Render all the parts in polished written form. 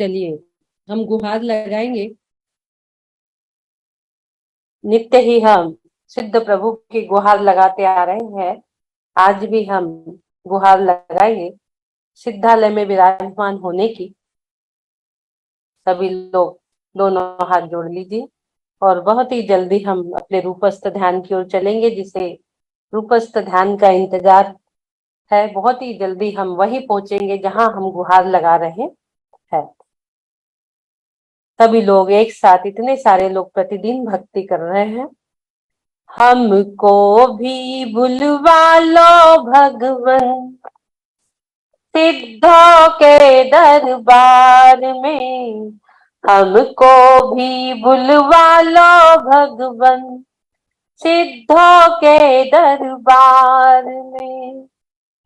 चलिए हम गुहार लगाएंगे। नित्य ही हम सिद्ध प्रभु की गुहार लगाते आ रहे हैं। आज भी हम गुहार लगाएंगे सिद्धालय में विराजमान होने की। सभी लोग दोनों हाथ जोड़ लीजिए और बहुत ही जल्दी हम अपने रूपस्थ ध्यान की ओर चलेंगे, जिसे रूपस्थ ध्यान का इंतजार है। बहुत ही जल्दी हम वहीं पहुंचेंगे जहां हम गुहार लगा रहे हैं। सभी लोग एक साथ, इतने सारे लोग प्रतिदिन भक्ति कर रहे हैं। हमको भी बुलवा लो भगवन सिद्धों के दरबार में। हमको भी बुलवा लो भगवन सिद्धों के दरबार में।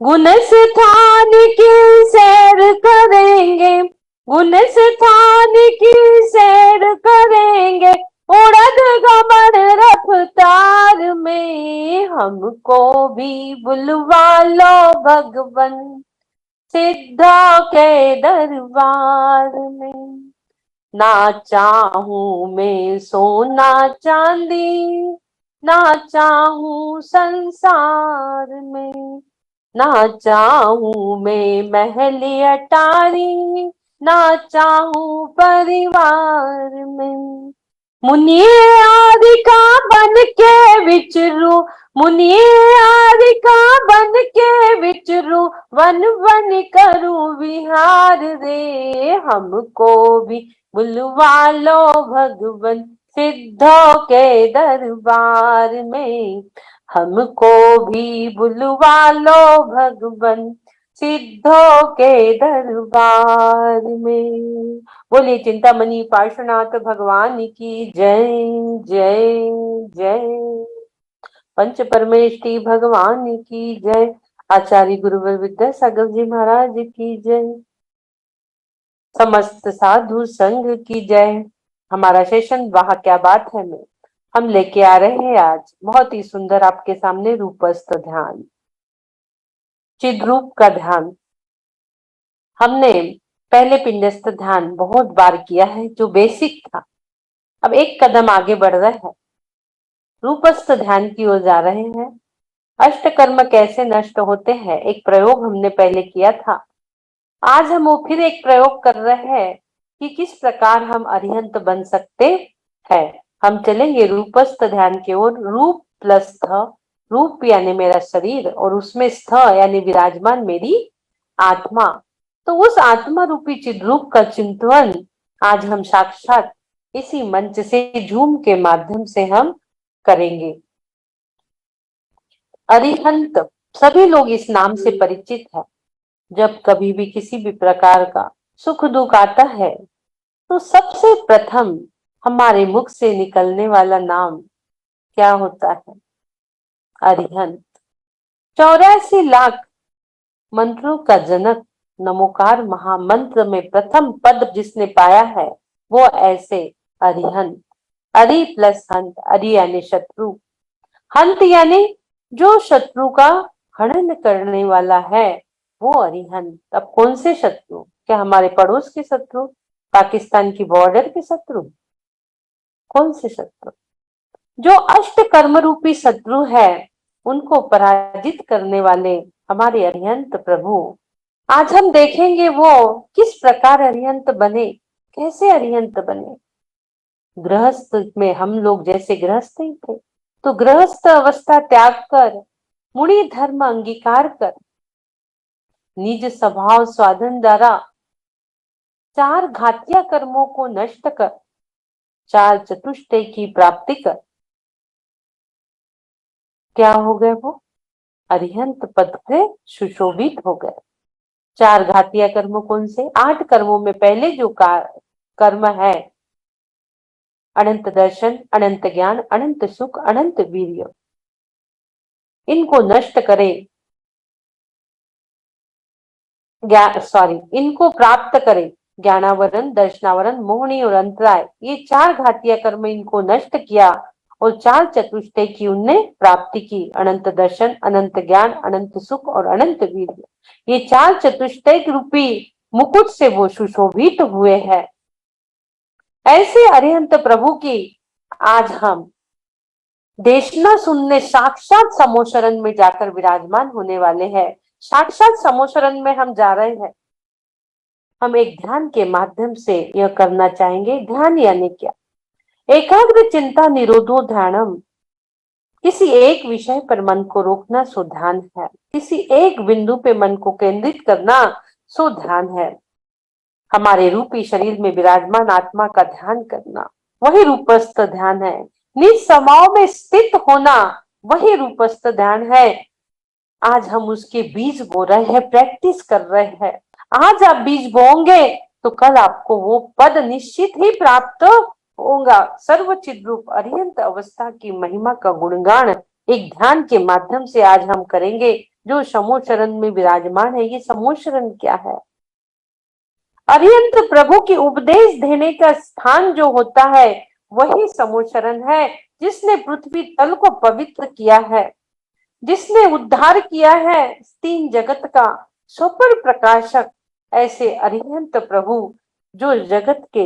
गुण स्थान की सैर करेंगे, गुण स्थान की सैर करेंगे, उड़द गमन रफ्तार में। हमको भी बुलवा लो भगवन सिद्धों के दरबार में। ना चाहूं मैं सोना चांदी, ना चाहूं संसार में, ना चाहूं मैं महल अटारी, ना चाहूं परिवार में। मुनिये आदिका बन के विचरू, मुनिये आदिका बन के विचरू, वन वन करूं विहार रे। हमको भी बुलवा लो भगवन सिद्धों के दरबार में। हमको भी बुलवा लो भगवन सिद्धों के दरबार में। बोलिए चिंतामणि पार्श्वनाथ भगवान की जय जय जय। पंच परमेष्टि भगवान की जय। आचार्य गुरुवर विद्यासागर जी महाराज की जय। समस्त साधु संघ की जय। हमारा सेशन वाह क्या बात है में हम लेके आ रहे हैं आज बहुत ही सुंदर आपके सामने रूपस्थ ध्यान, चिद्रूप का ध्यान। हमने पहले पिंडस्थ ध्यान बहुत बार किया है जो बेसिक था। अब एक कदम आगे बढ़ रहा है, रूपस्थ ध्यान की ओर जा रहे हैं। अष्टकर्म कैसे नष्ट होते हैं एक प्रयोग हमने पहले किया था। आज हम वो फिर एक प्रयोग कर रहे हैं कि किस प्रकार हम अरिहंत बन सकते हैं। हम चलेंगे रूपस्थ ध्यान की ओर। रूप प्लस स्थ, रूप यानी मेरा शरीर और उसमें स्थ यानी विराजमान मेरी आत्मा। तो उस आत्मा रूपी चिद्रूप का चिंतन आज हम साक्षात इसी मंच से जूम के माध्यम से हम करेंगे। अरिहंत सभी लोग इस नाम से परिचित है। जब कभी भी किसी भी प्रकार का सुख दुख आता है तो सबसे प्रथम हमारे मुख से निकलने वाला नाम क्या होता है? अरिहंत। 84 लाख मंत्रों का जनक नमोकार महामंत्र में प्रथम पद जिसने पाया है वो ऐसे अरिहंत। अरि प्लस हंत, अरि यानी शत्रु, हंत यानी जो शत्रु का हनन करने वाला है वो अरिहंत। अब कौन से शत्रु? क्या हमारे पड़ोस के शत्रु, पाकिस्तान की बॉर्डर के शत्रु? कौन से शत्रु? जो अष्ट कर्म रूपी शत्रु है उनको पराजित करने वाले हमारे अरिहंत प्रभु। आज हम देखेंगे वो किस प्रकार अरिहंत बने, कैसे अरिहंत बने। गृहस्थ में हम लोग जैसे गृहस्थ ही थे तो गृहस्थ अवस्था त्याग कर मुनि धर्म अंगीकार कर निज स्वभाव स्वाधन द्वारा चार घातिया कर्मों को नष्ट कर चार चतुष्टय की प्राप्ति कर क्या हो गए? वो अरिहंत पद से सुशोभित हो गए। चार घातिया कर्म कौन से? 8 कर्मों में पहले जो कर्म है अनंत दर्शन, अनंत ज्ञान, अनंत सुख, अनंत वीर्य, इनको नष्ट करे, इनको प्राप्त करे। ज्ञानावरण, दर्शनावरण, मोहनी और अंतराय, ये 4 घातिया कर्म इनको नष्ट किया और 4 चतुष्टय की उनने प्राप्ति की। अनंत दर्शन, अनंत ज्ञान, अनंत सुख और अनंत वीर्य। ये 4 चतुष्टय रूपी मुकुट से वो सुशोभित हुए हैं। ऐसे अरिहंत प्रभु की आज हम देशना सुनने साक्षात समोशरण में जाकर विराजमान होने वाले हैं। साक्षात समोशरण में हम जा रहे हैं। हम एक ध्यान के माध्यम से यह करना चाहेंगे। ध्यान यानी क्या? एकाग्र चिंता निरोधो ध्यानम। किसी एक विषय पर मन को रोकना सो ध्यान है। किसी एक बिंदु पे मन को केंद्रित करना सो ध्यान है। हमारे रूपी शरीर में विराजमान आत्मा का ध्यान करना वही रूपस्थ ध्यान है। निज समाव में स्थित होना वही रूपस्थ ध्यान है। आज हम उसके बीज बो रहे हैं, प्रैक्टिस कर रहे हैं। आज आप बीज बोओगे तो कल आपको वो पद निश्चित ही प्राप्त होगा। सर्वचिद रूप अरिहंत अवस्था की महिमा का गुणगान एक ध्यान के माध्यम से आज हम करेंगे, जो समोचरण में विराजमान है। ये समोचरण क्या है? अरिहंत प्रभु की उपदेश देने का स्थान जो होता है वही समोचरण है। जिसने पृथ्वी तल को पवित्र किया है, जिसने उद्धार किया है तीन जगत का, स्वपर प्रकाशक ऐसे अरिहंत प्रभु जो जगत के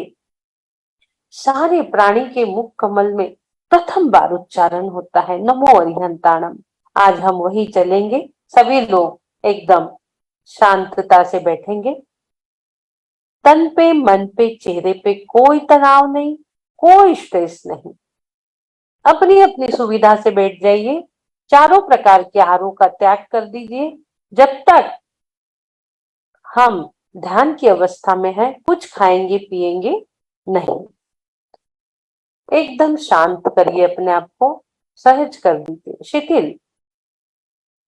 सारे प्राणी के मुख कमल में प्रथम बार उच्चारण होता है, नमो अरिहंताणम। आज हम वही चलेंगे। सभी लोग एकदम शांतता से बैठेंगे। तन पे, मन पे, चेहरे पे कोई तनाव नहीं, कोई स्ट्रेस नहीं। अपनी अपनी सुविधा से बैठ जाइए। चारों प्रकार के आहारों का त्याग कर दीजिए। जब तक हम ध्यान की अवस्था में है, कुछ खाएंगे पिएंगे नहीं। एकदम शांत करिए अपने आप को, सहज कर दीजिए, शिथिल।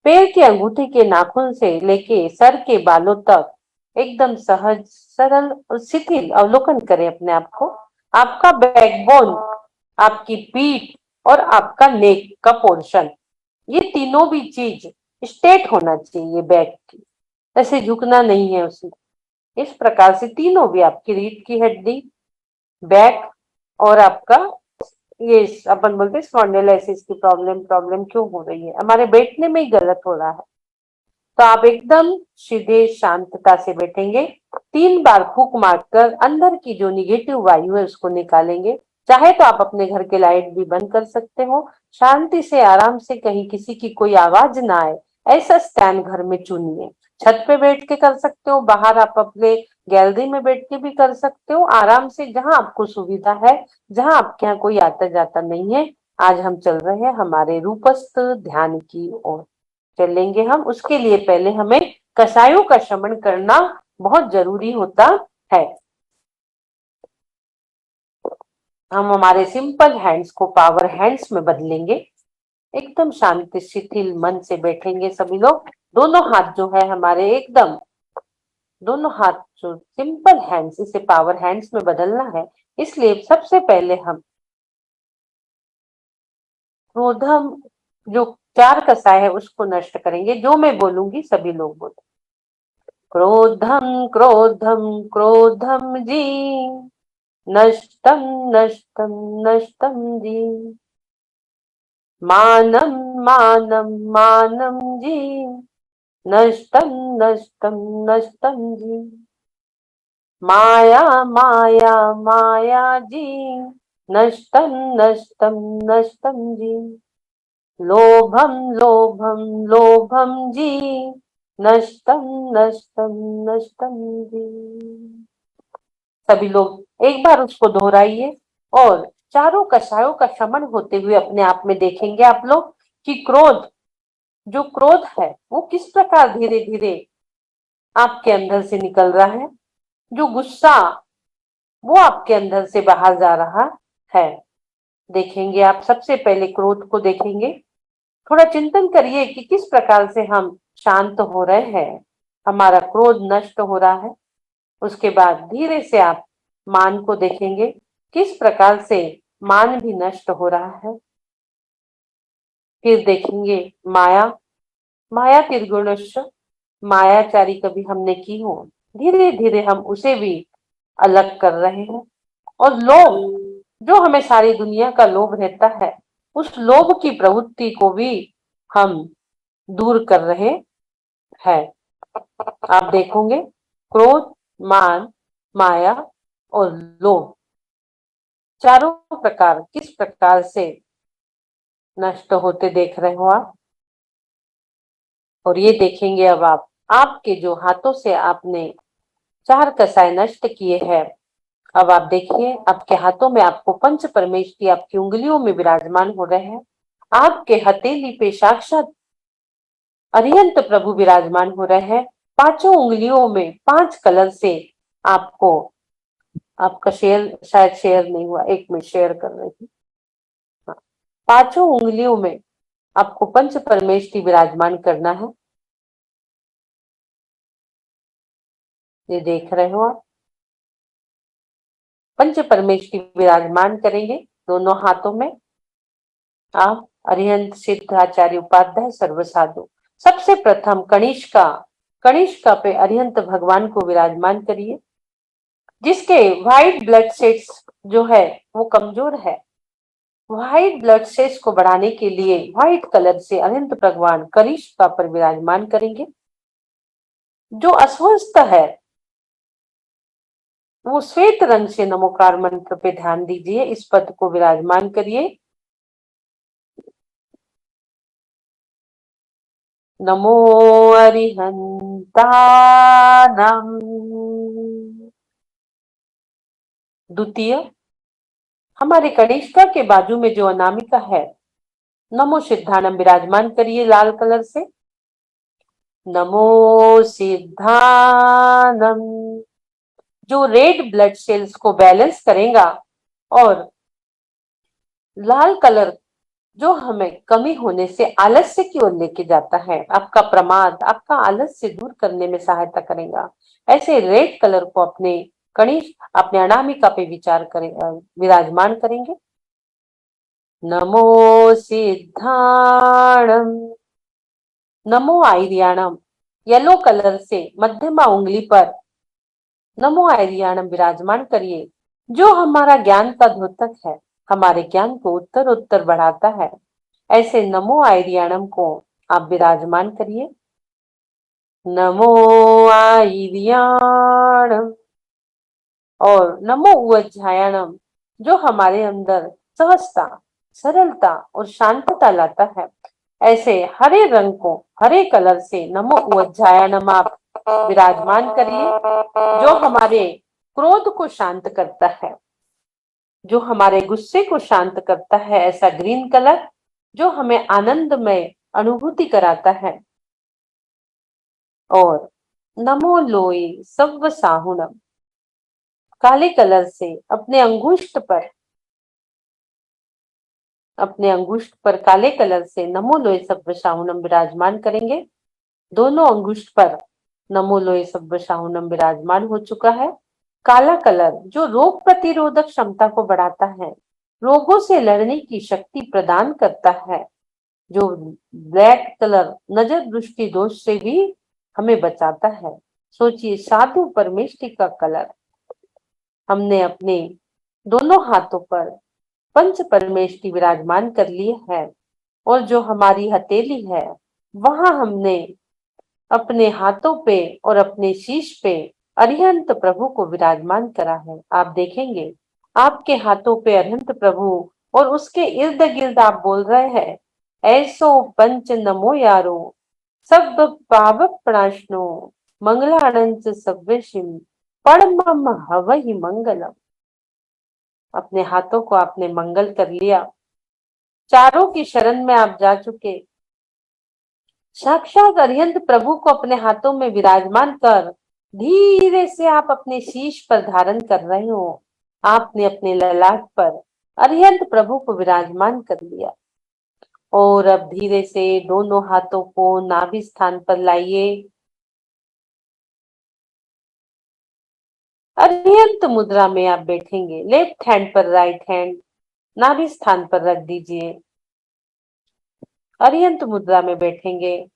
पैर के अंगूठे के नाखून से लेके सर के बालों तक एकदम सहज, सरल और शिथिल अवलोकन करें अपने आप को। आपका बैकबोन, आपकी पीठ और आपका नेक का पोर्शन, ये तीनों भी चीज स्ट्रेट होना चाहिए। बैक की ऐसे झुकना नहीं है उसमें। इस प्रकार से तीनों भी, आपकी रीढ़ की हड्डी, बैक और आपका ये अपन बोलते हैं स्पॉन्डिलोलिसिस की प्रॉब्लम क्यों हो रही है? हमारे बैठने में ही गलत हो रहा है। तो आप एकदम सीधे शांतता से बैठेंगे। 3 बार फूंक मारकर अंदर की जो निगेटिव वायु है उसको निकालेंगे। चाहे तो आप अपने घर के लाइट भी बंद कर सकते हो। शांति से, आराम से, कहीं किसी की कोई आवाज ना आए ऐसा स्टैंड घर में चुनिए। छत पे बैठ के कर सकते हो, बाहर आप अपने गैलरी में बैठ के भी कर सकते हो, आराम से, जहां आपको सुविधा है, जहां आपके यहाँ कोई आता जाता नहीं है। आज हम चल रहे हैं हमारे रूपस्थ ध्यान की ओर चलेंगे हम। उसके लिए पहले हमें कषायों का शमन करना बहुत जरूरी होता है। हम हमारे सिंपल हैंड्स को पावर हैंड्स में बदलेंगे। एकदम शांति शिथिल मन से बैठेंगे सभी लोग। दोनों हाथ जो है हमारे एकदम, दोनों हाथ जो सिंपल हैंड्स, इसे पावर हैंड्स में बदलना है। इसलिए सबसे पहले हम क्रोधम, जो 4 कसाय है उसको नष्ट करेंगे। जो मैं बोलूंगी सभी लोग बोलो। क्रोधम क्रोधम क्रोधम जी, नष्टम नष्टम नष्टम जी। मानम मानम मानम जी, नष्टम नष्टम नष्टम जी। माया माया माया जी, नष्टम नष्टम नष्टम जी। लोभम लोभम लोभम जी, नष्टम नष्टम नष्टम जी। सभी लोग एक बार उसको दोहराइए और चारों कषायों का शमन होते हुए अपने आप में देखेंगे आप लोग कि क्रोध, जो क्रोध है वो किस प्रकार धीरे धीरे आपके अंदर से निकल रहा है। जो गुस्सा वो आपके अंदर से बाहर जा रहा है। देखेंगे आप सबसे पहले क्रोध को देखेंगे। थोड़ा चिंतन करिए कि किस प्रकार से हम शांत हो रहे हैं, हमारा क्रोध नष्ट हो रहा है। उसके बाद धीरे से आप मान को देखेंगे, किस प्रकार से मान भी नष्ट हो रहा है। फिर देखेंगे माया, माया त्रिगुणश्च, मायाचारी कभी हमने की हो, धीरे धीरे हम उसे भी अलग कर रहे हैं। और लोभ, जो हमें सारी दुनिया का लोभ रहता है, उस लोभ की प्रवृत्ति को भी हम दूर कर रहे हैं। आप देखोगे क्रोध मान, माया और लोभ, चारों प्रकार किस प्रकार से नष्ट होते देख रहे हो आप। और ये देखेंगे अब आप, आपके जो हाथों से आपने चार कसाय नष्ट किए हैं, अब आप देखिए आपके हाथों में आपको पंच परमेष्टि आपकी उंगलियों में विराजमान हो रहे हैं। आपके हथेली पे साक्षात अरिहंत प्रभु विराजमान हो रहे हैं। पांचों उंगलियों में 5 कलर से आपको, आपका शेयर शायद शेयर नहीं हुआ, एक मिनट शेयर कर रही थी। हाँ, पांचों उंगलियों में आपको पंच परमेष्टि विराजमान करना है। ये देख रहे हो आप, पंच परमेष्टि विराजमान करेंगे दोनों हाथों में आप। अरिहंत सिद्धाचार्य उपाध्याय सर्वसाधु। सबसे प्रथम कनिष्का, कनिष्का पे अरिहंत भगवान को विराजमान करिए। जिसके व्हाइट ब्लड सेल्स जो है वो कमजोर है, व्हाइट ब्लड सेल्स को बढ़ाने के लिए व्हाइट कलर से अरिहंत भगवान कनिष्का पर विराजमान करेंगे। जो अस्वस्थ है वो श्वेत रंग से नमोकार मंत्र पे ध्यान दीजिए, इस पद को विराजमान करिए। नमो अरिहंतानम। द्वितीय, हमारे कनिष्का के बाजू में जो अनामिका है, नमो सिद्धानम विराजमान करिए लाल कलर से। नमो सिद्धानम, जो रेड ब्लड सेल्स को बैलेंस करेगा और लाल कलर जो हमें कमी होने से आलस्य की ओर लेके जाता है, आपका प्रमाद, आपका आलस्य दूर करने में सहायता करेगा। ऐसे रेड कलर को अपने कनिष्ठ, अपने अनामिका पे विचार करें, विराजमान करेंगे। नमो सिद्धाणम। नमो आयर्याणम, येलो कलर से मध्यमा उंगली पर नमो आयर्याणम विराजमान करिए। जो हमारा ज्ञान का द्योतक है, हमारे ज्ञान को उत्तर उत्तर बढ़ाता है, ऐसे नमो आयर्याणम को आप विराजमान करिए। नमो आयर्याणम। और नमो उज्जायणम, जो हमारे अंदर सहजता, सरलता और शांतता लाता है, ऐसे हरे रंग को, हरे कलर से नमो उज्जायणम आप विराजमान करिए। जो हमारे क्रोध को शांत करता है, जो हमारे गुस्से को शांत करता है, ऐसा ग्रीन कलर जो हमें आनंदमय अनुभूति कराता है। और नमो लोई सव्व साहुणम, काले कलर से अपने अंगुष्ठ पर, अपने अंगुष्ठ पर काले कलर से नमो लोई सव्व साहुणम विराजमान करेंगे। दोनों अंगुष्ठ पर नमो लोई सव्व साहुणम विराजमान हो चुका है। काला कलर जो रोग प्रतिरोधक क्षमता को बढ़ाता है, रोगों से लड़ने की शक्ति प्रदान करता है। जो ब्लैक कलर नजर दृष्टि दोष से भी हमें बचाता है। सोचिए, साधु परमेष्टि का कलर हमने अपने दोनों हाथों पर पंच परमेष्टि विराजमान कर लिए है। और जो हमारी हथेली है, वहां हमने अपने हाथों पे और अपने शीश पे अरिहंत प्रभु को विराजमान करा है। आप देखेंगे आपके हाथों पे अरिहंत प्रभु और उसके इर्द गिर्द आप बोल रहे हैं, ऐसो पंच नमो यारो सब पावक प्रणाशनो मंगलानंद सव्यशिम परमम हवहि मंगलम। अपने हाथों को आपने मंगल कर लिया, चारों की शरण में आप जा चुके। साक्षात अरिहंत प्रभु को अपने हाथों में विराजमान कर धीरे से आप अपने शीश पर धारण कर रहे हो। आपने अपने ललाट पर अरिहंत प्रभु को विराजमान कर लिया। और अब धीरे से दोनों हाथों को नाभि स्थान पर लाइए। अरिहंत मुद्रा में आप बैठेंगे, लेफ्ट हैंड पर राइट हैंड नाभि स्थान पर रख दीजिए। अरिहंत मुद्रा में बैठेंगे,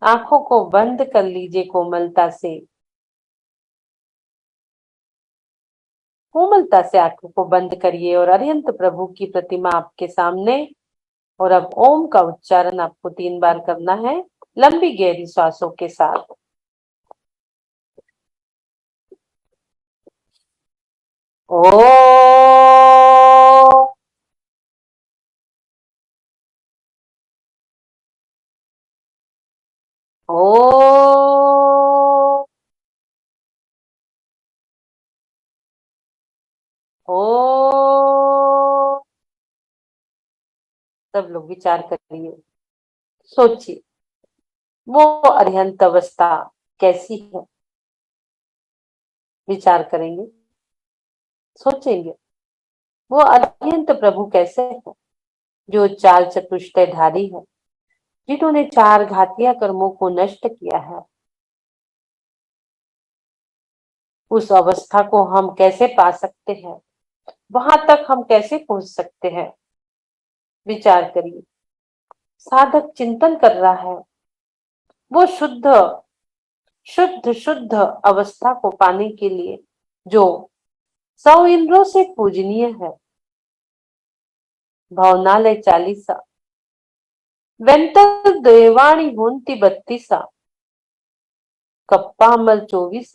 आंखों को बंद कर लीजिए कोमलता से। कोमलता से आंखों को बंद करिए और अरिहंत प्रभु की प्रतिमा आपके सामने। और अब ओम का उच्चारण आपको 3 बार करना है, लंबी गहरी सांसों के साथ। ओ ओ ओ सब लोग विचार करिए, सोचिए वो अरिहंत अवस्था कैसी है। विचार करेंगे, सोचेंगे वो अरिहंत प्रभु कैसे है, जो चाल चतुष्टयधारी है, जिन्होंने चार घातिया कर्मों को नष्ट किया है। उस अवस्था को हम कैसे पा सकते हैं, वहां तक हम कैसे पहुंच सकते हैं। विचार करिए, साधक चिंतन कर रहा है, वो शुद्ध शुद्ध शुद्ध अवस्था को पाने के लिए जो 100 इंद्रों से पूजनीय है। भावनालय 40 वेंतल देवाणी होंती 32 कप्पामल 24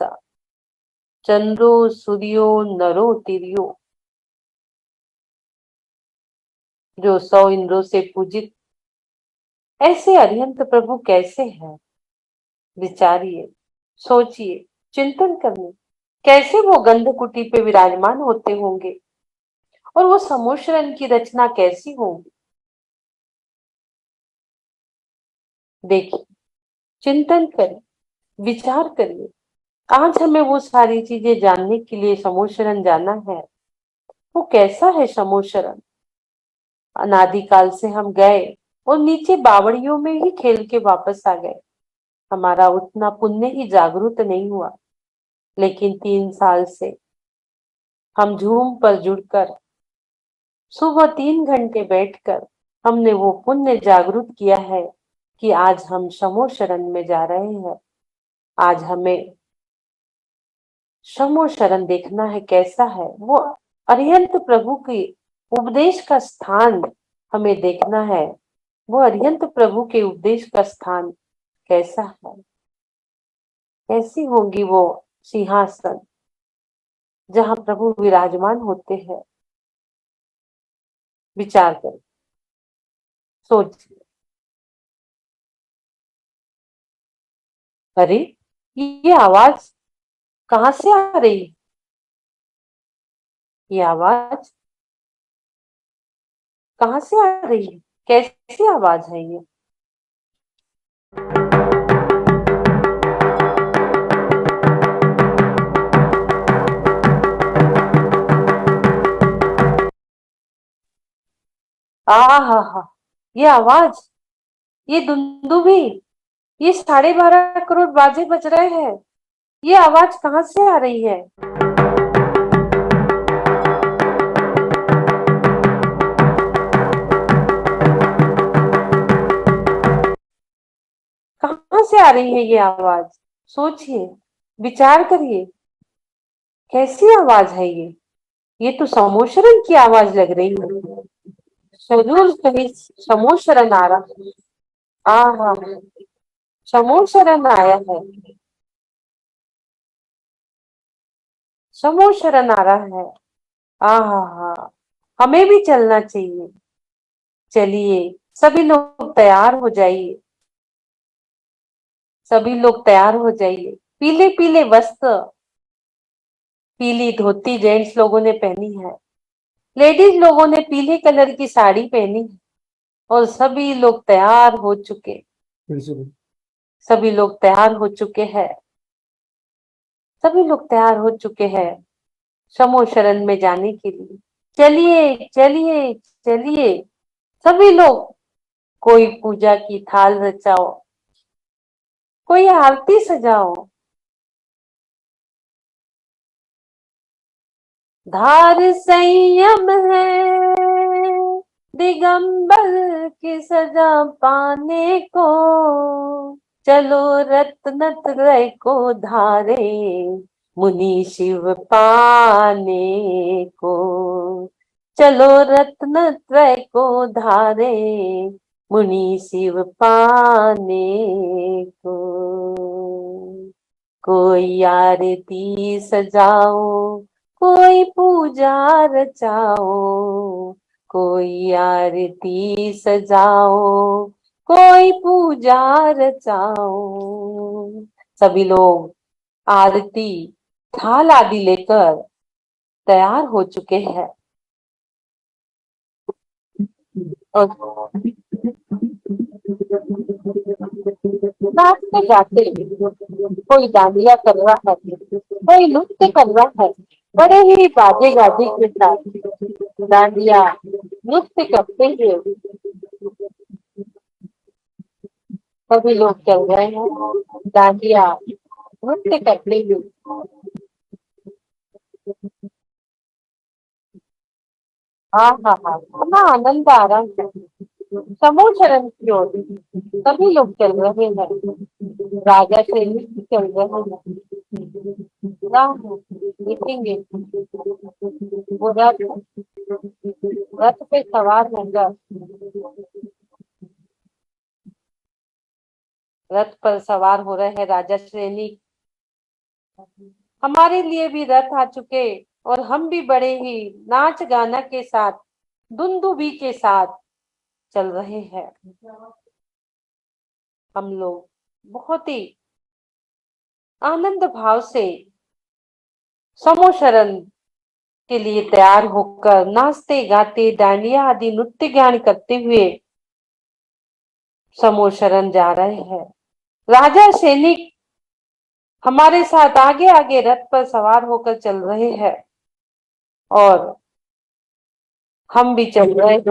चंद्रो सूर्यो नरो तिरियो, जो 100 इंद्रों से पूजित ऐसे अरिहंत प्रभु कैसे हैं। विचारिए, सोचिए, चिंतन करिए, कैसे वो गंध कुटी पे विराजमान होते होंगे और वो समोशरण की रचना कैसी होगी। देखिए, चिंतन करिए, विचार करिए। आज हमें वो सारी चीजें जानने के लिए समोशरण जाना है। वो कैसा है समोशरण। अनादिकाल से हम गए और नीचे बावड़ियों में ही खेल के वापस आ गए। हमारा उतना पुण्य ही जागृत नहीं हुआ, लेकिन 3 साल से हम झूम पर जुड़कर सुबह 3 घंटे बैठकर हमने वो पुण्य जागृत किया है कि आज हम शमो शरण में जा रहे हैं। आज हमें शमो शरण देखना है कैसा है, वो अरिहंत प्रभु की उपदेश का स्थान हमें देखना है। वो अरिहंत प्रभु के उपदेश का स्थान कैसा है, कैसी होगी वो सिंहासन जहां प्रभु विराजमान होते हैं। विचार करें, सोचिए। अरे, ये आवाज कहाँ से आ रही है। ये आवाज कहाँ से आ रही है, कैसी आवाज है ये। हा, ये आवाज, ये दुंदुभी, ये 12.5 करोड़ बाजे बज रहे हैं। ये आवाज कहाँ से आ रही है। कहाँ से आ रही है ये आवाज। सोचिए, विचार करिए, कैसी आवाज है ये तो समोशरण की आवाज लग रही है। जरूर कहीं समोशरण आ रहा। हाँ, समोशरण आया है, समोशरण आ रहा है। हाँ, हमें भी चलना चाहिए। चलिए, सभी लोग तैयार हो जाइए, सभी लोग तैयार हो जाइए। पीले पीले वस्त्र, पीली धोती जेंट्स लोगों ने पहनी है, लेडीज लोगों ने पीले कलर की साड़ी पहनी है और सभी लोग तैयार हो चुके, सभी लोग तैयार हो चुके हैं, सभी लोग तैयार हो चुके हैं शमो शरण में जाने के लिए। चलिए चलिए चलिए, सभी लोग, कोई पूजा की थाल रचाओ, कोई आरती सजाओ। धार संयम है दिगंबर की सजा पाने को, चलो रत्न त्रय को धारे मुनि शिव पाने को, चलो रत्न त्रय को धारे मुनि शिव पाने को। कोई आरती सजाओ, कोई पूजा रचाओ, कोई आरती सजाओ, कोई पूजा रचाओ। सभी लोग आरती थाल आदि लेकर तैयार हो चुके हैं और नाचते गाते कोई डांडिया कर रहा है, कोई नृत्य कर रहा है। बड़े ही बाजे गाजे के साथ डांडिया नृत्य करते हुए सभी लोग चल रहे हैं डांडिया नृत्य करते हुए। हाँ हाँ हाँ, बड़ा आनंद आ रहा है। समूह शरण की ओर सभी लोग चल रहे हैं, राजा से चल रहे हैं। देखेंगे वो रथ रथ पे सवार होकर रथ पर सवार हो रहे हैं राजा श्रेणी। हमारे लिए भी रथ आ चुके और हम भी बड़े ही नाच गाना के साथ दुंदुबी के साथ चल रहे हैं। हम लोग बहुत ही आनंद भाव से समूह शरण के लिए तैयार होकर नाचते गाते डांडिया आदि नृत्य ज्ञान करते हुए समूह शरण जा रहे हैं। राजा सैनिक हमारे साथ आगे आगे रथ पर सवार होकर चल रहे हैं और हम भी चल रहे हैं।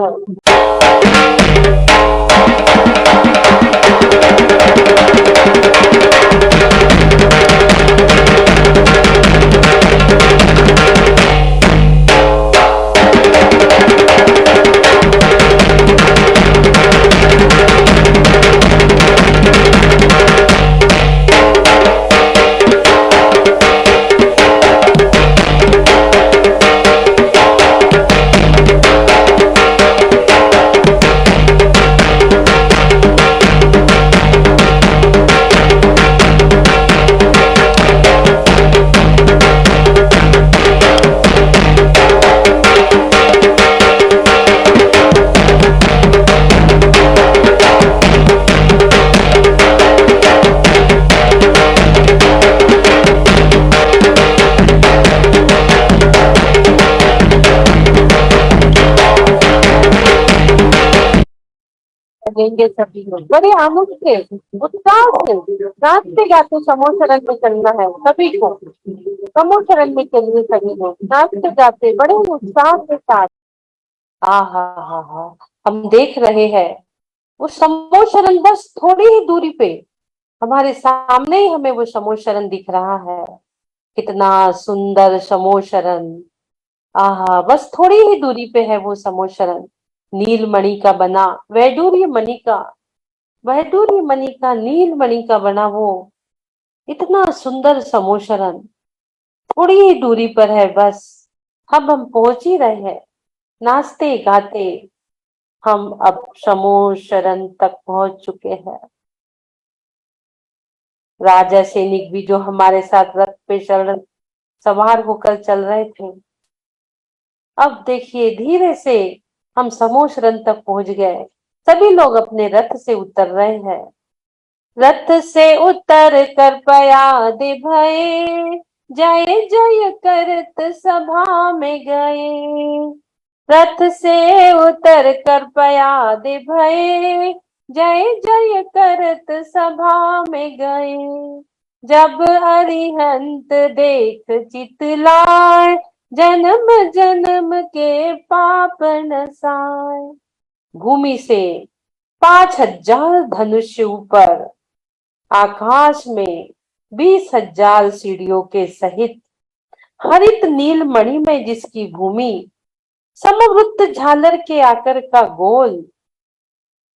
देंगे सभी लोग बड़े आनंद से उत्साह से नाचते गाते समूह शरण में चलना है सभी को। समूह शरण में चलिए सभी लोग नाचते गाते बड़े उत्साह के साथ। हाँ हाँ हाँ हाँ, हम देख रहे हैं वो समूह शरण बस थोड़ी ही दूरी पे हमारे सामने ही हमें वो समूह शरण दिख रहा है। कितना सुंदर समूह शरण। आहा, बस थोड़ी ही दूरी पे है वो समूह शरण। नील मणि का बना वैडूर्य मणि का नील मणि का बना वो इतना सुंदर समूह शरण थोड़ी ही दूरी पर है बस। हम पहुंच ही रहे हैं नाचते गाते। हम अब समूह शरण तक पहुंच चुके हैं। राजा सैनिक भी जो हमारे साथ रथ पे सवार होकर चल रहे थे, अब देखिए धीरे से हम समूह शरण तक पहुंच गए। सभी लोग अपने रथ से उतर रहे हैं। रथ से उतर कर पयाद भये, जय जय करत सभा में गए। रथ से उतर कर पयाद भये, जय जय करत सभा में गए। जब अरिहंत देख चितलाय, जन्म जन्म के पाप नसाय। भूमि से 5,000 धनुष ऊपर, आकाश में 20,000 सीढ़ियों के सहित हरित नील मणि में जिसकी भूमि, समवृत्त झालर के आकर का गोल।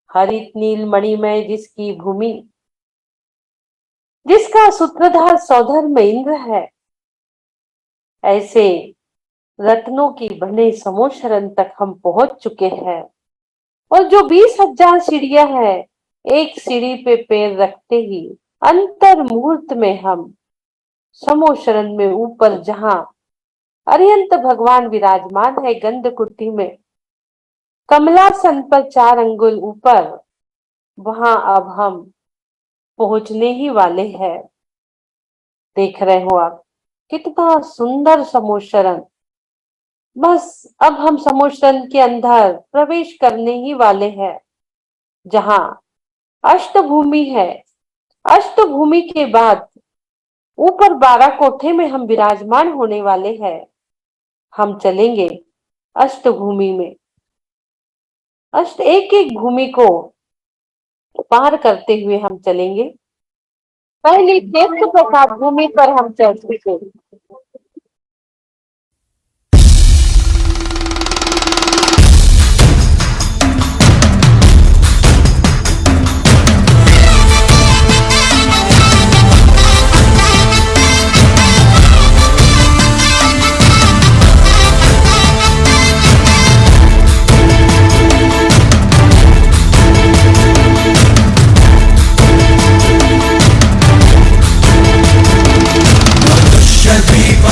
हरित नील मणि में जिसकी भूमि, जिसका सूत्रधार सौधर्म इंद्र है। ऐसे रत्नों की बने समूह शरण तक हम पहुंच चुके हैं। और जो 20,000 सीढ़ियां है, एक सीढ़ी पे पैर रखते ही अंतर मुहूर्त में हम समूह शरण में ऊपर जहां अरिहंत भगवान विराजमान है गंध कुटी में, कमलासन पर 4 अंगुल ऊपर, वहां अब हम पहुंचने ही वाले हैं। देख रहे हो आप कितना सुंदर समोशरण। बस अब हम समोशरण के अंदर प्रवेश करने ही वाले हैं, जहां अष्टभूमि है। अष्टभूमि के बाद ऊपर 12 कोठे में हम विराजमान होने वाले हैं। हम चलेंगे अष्टभूमि में, एक एक भूमि को पार करते हुए हम चलेंगे। पहली तीर्थ प्रसाद भूमि पर हम चल चुके।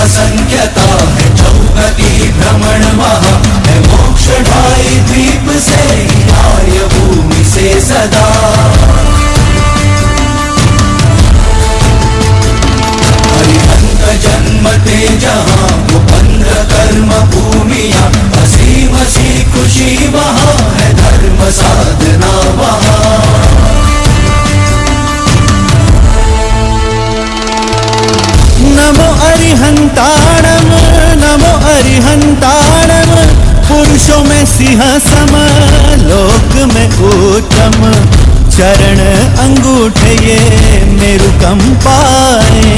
संख्यता है 14 भ्रमण महा है मोक्ष ढाई द्वीप से आय भूमि से सदा। अरिहंत जन्मते जहाँ वो 15 कर्म भूमिया, असीम सी खुशी वहाँ है धर्म साधना वहाँ। नमो अरिहंताणम, नमो अरिहंताणम, पुरुषों में सिंह सम, लोक में उत्तम, चरण अंगूठे ये मेरु कंपाए।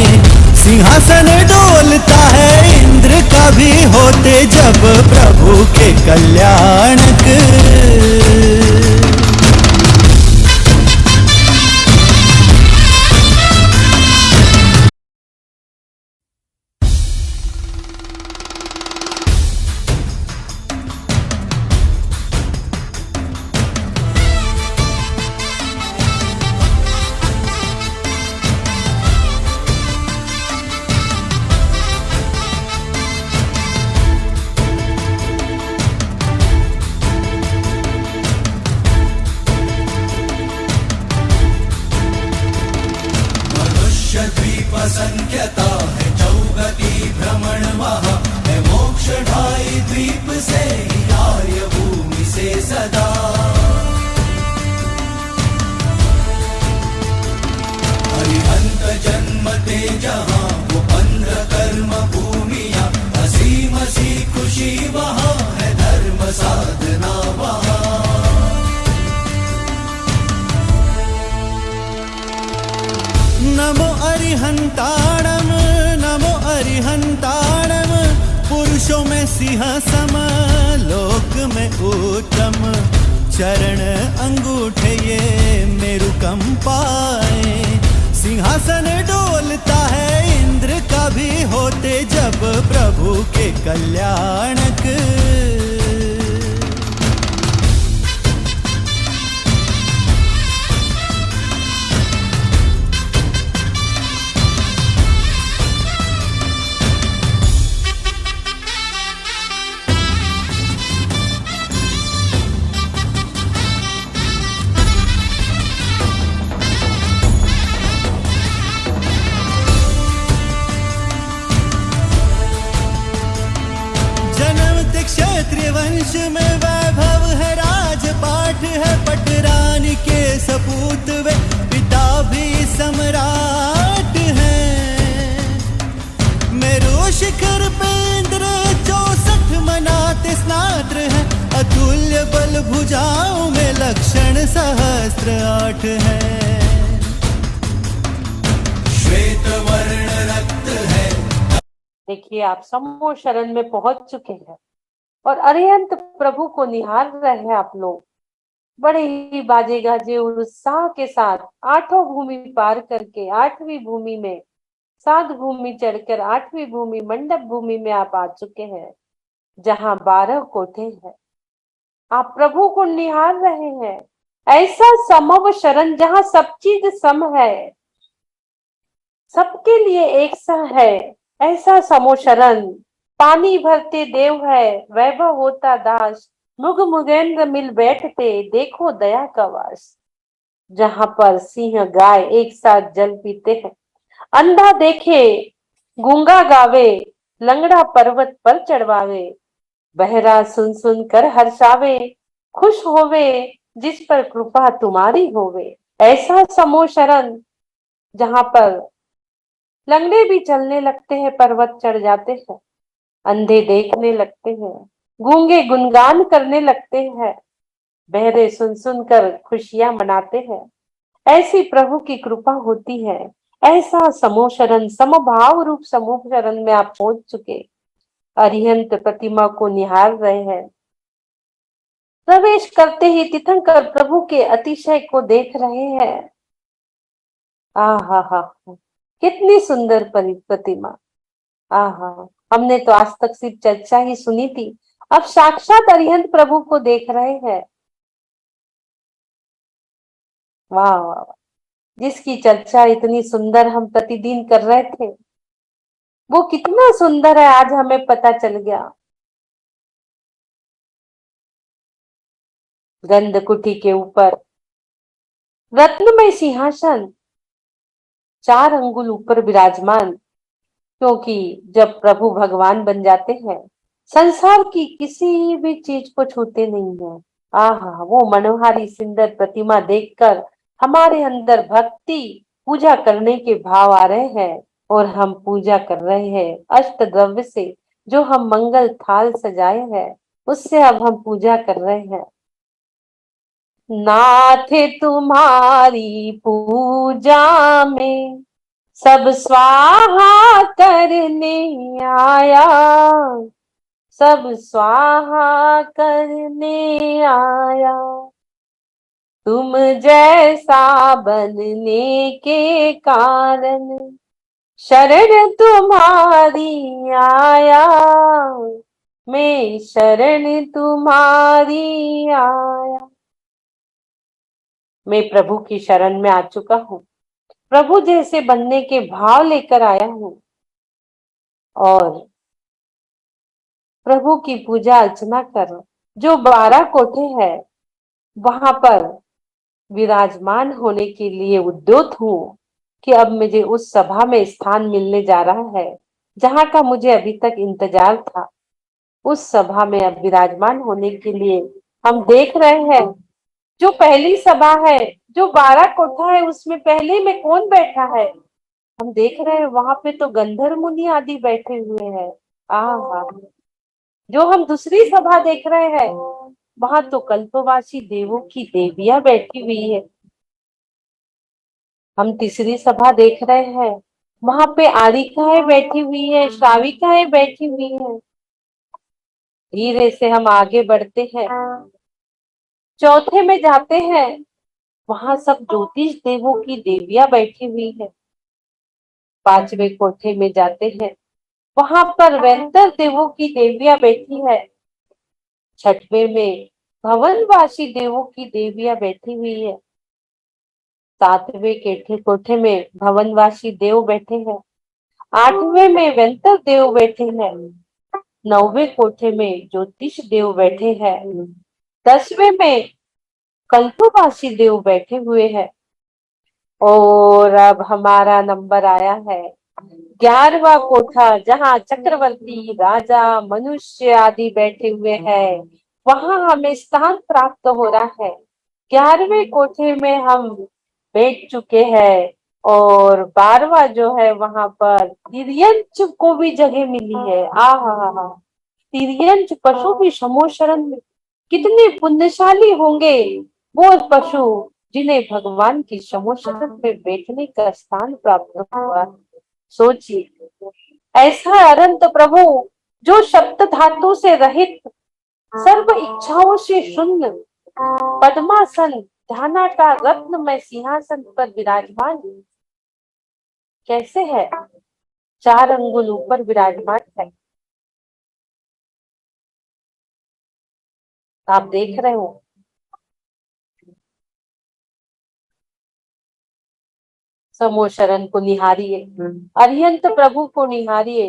सिंहासन डोलता है इंद्र का भी होते जब प्रभु के कल्याणक। संख्यता है 14 भ्रमण वहाँ है मोक्ष ढाई द्वीप से आय भूमि से सदा। अरिहंत जन्मते जहाँ वो 15 कर्म भूमिया, असीम सी खुशी वहाँ है धर्म साधना वहाँ। नमो अरिहंताणम, नमो अरिहंताणम, पुरुषों में सिंह सम, लोक में उत्तम, चरण अंगूठे ये मेरु कंपाए। सिंहासन डोलता है इंद्र का भी होते जब प्रभु के कल्याणक। क्षत्रिय वंश में वैभव है, राजपाट है, पटरानी के सपूत वे पिता भी सम्राट हैं। मेरु शिखर पे इंद्र 64 मनाते स्नात्र है, अतुल्य बल भुजाओं में लक्षण सहस्त्र 8 है। श्वेत वर्ण रक्त है। देखिए आप समूह शरण में पहुंच चुके हैं और अरिहंत प्रभु को निहार रहे हैं आप लोग। बड़े ही बाजे गाजे और उत्साह के साथ 8 भूमि पार करके 8वीं भूमि में, 7 भूमि चढ़कर 8वीं भूमि मंडप भूमि में आप आ चुके हैं, जहां 12 कोठे हैं। आप प्रभु को निहार रहे हैं। ऐसा समव शरण जहां सब चीज सम है, सबके लिए एक सा है, ऐसा समो शरण पानी भरते देव है, वैभव होता दास, मुग मुगेंद्र मिल बैठते, देखो दया का वास। जहां पर सिंह गाय एक साथ जल पीते हैं, अंधा देखे गूंगा गावे, लंगड़ा पर्वत पर चढ़वावे, बहरा सुन सुन कर हर्षावे, खुश होवे जिस पर कृपा तुम्हारी होवे। ऐसा समो शरण जहां पर लंगड़े भी चलने लगते हैं, पर्वत चढ़ जाते हैं, अंधे देखने लगते हैं, गूंगे गुणगान करने लगते हैं, बहरे सुन सुन कर खुशियां मनाते हैं। ऐसी प्रभु की कृपा होती है। ऐसा समूह शरण, समभाव रूप समूह शरण में आप पहुंच चुके, अरिहंत प्रतिमा को निहार रहे हैं, प्रवेश करते ही तीर्थंकर प्रभु के अतिशय को देख रहे हैं। आहा हा, कितनी सुंदर प्रतिमा। आहा, हमने तो आज तक सिर्फ चर्चा ही सुनी थी, अब साक्षात अरिहंत प्रभु को देख रहे हैं। वाह वाह वाह। जिसकी चर्चा इतनी सुंदर हम प्रतिदिन कर रहे थे, वो कितना सुंदर है आज हमें पता चल गया। गंधकुटी के ऊपर रत्नमय सिंहासन 4 अंगुल ऊपर विराजमान, क्योंकि जब प्रभु भगवान बन जाते हैं, संसार की किसी भी चीज को छूते नहीं है। आहा, वो मनोहारी सुंदर प्रतिमा देखकर हमारे अंदर भक्ति पूजा करने के भाव आ रहे हैं, और हम पूजा कर रहे हैं अष्ट द्रव्य से। जो हम मंगल थाल सजाए हैं, उससे अब हम पूजा कर रहे हैं। नाथ तुम्हारी पूजा में सब स्वाहा करने आया, सब स्वाहा करने आया, तुम जैसा बनने के कारण शरण तुम्हारी आया, मैं शरण तुम्हारी आया। मैं प्रभु की शरण में आ चुका हूँ, प्रभु जैसे बनने के भाव लेकर आया हूँ, और प्रभु की पूजा अर्चना कर जो 12 कोठे है वहां पर विराजमान होने के लिए उद्युत हूँ कि अब मुझे उस सभा में स्थान मिलने जा रहा है जहां का मुझे अभी तक इंतजार था। उस सभा में अब विराजमान होने के लिए हम देख रहे हैं, जो पहली सभा है, जो 12 कोठा है, उसमें पहले में कौन बैठा है? हम देख रहे हैं वहां पे तो गंधर्व मुनि आदि बैठे हुए हैं। आहा, जो हम दूसरी सभा देख रहे हैं, वहां तो कल्पवासी देवों की देवियां बैठी हुई है। हम तीसरी सभा देख रहे हैं, वहां पे आरिकाएं बैठी हुई है, श्राविकाएं बैठी हुई है। धीरे से हम आगे बढ़ते हैं, चौथे में जाते हैं, वहां सब ज्योतिष देवों की देवियां बैठी हुई है। 5वें कोठे में जाते हैं, वहां पर वेंतर देवों की देवियां बैठी है। 6वें में भवनवासी देवों की देवियां बैठी हुई है। 7वें कोठे में भवनवासी देव बैठे हैं। 8वें में वेंतर देव बैठे हैं। 9वें कोठे में ज्योतिष देव बैठे हैं। 10वें में कल्पवासी देव बैठे हुए हैं। और अब हमारा नंबर आया है 11वां कोठा, जहाँ चक्रवर्ती राजा मनुष्य आदि बैठे हुए हैं। वहां हमें स्थान प्राप्त हो रहा है। 11वें कोठे में हम बैठ चुके हैं, और 12वां जो है वहां पर तिर्यंच को भी जगह मिली है। आहा, तिर्यंच पशु भी समूह शरण में कितने पुण्यशाली होंगे वो पशु जिन्हें भगवान की समूह शरण में बैठने का स्थान प्राप्त हुआ। सोचिए, ऐसा अनंत प्रभु जो शब्द धातु से रहित, सर्व इच्छाओं से शून्य, पद्मासन ध्यानाकार रत्नमय सिंहासन पर विराजमान कैसे है? 4 अंगुल ऊपर विराजमान है। आप देख रहे हो, समूह शरण को निहारिए, अरिहंत प्रभु को निहारिए।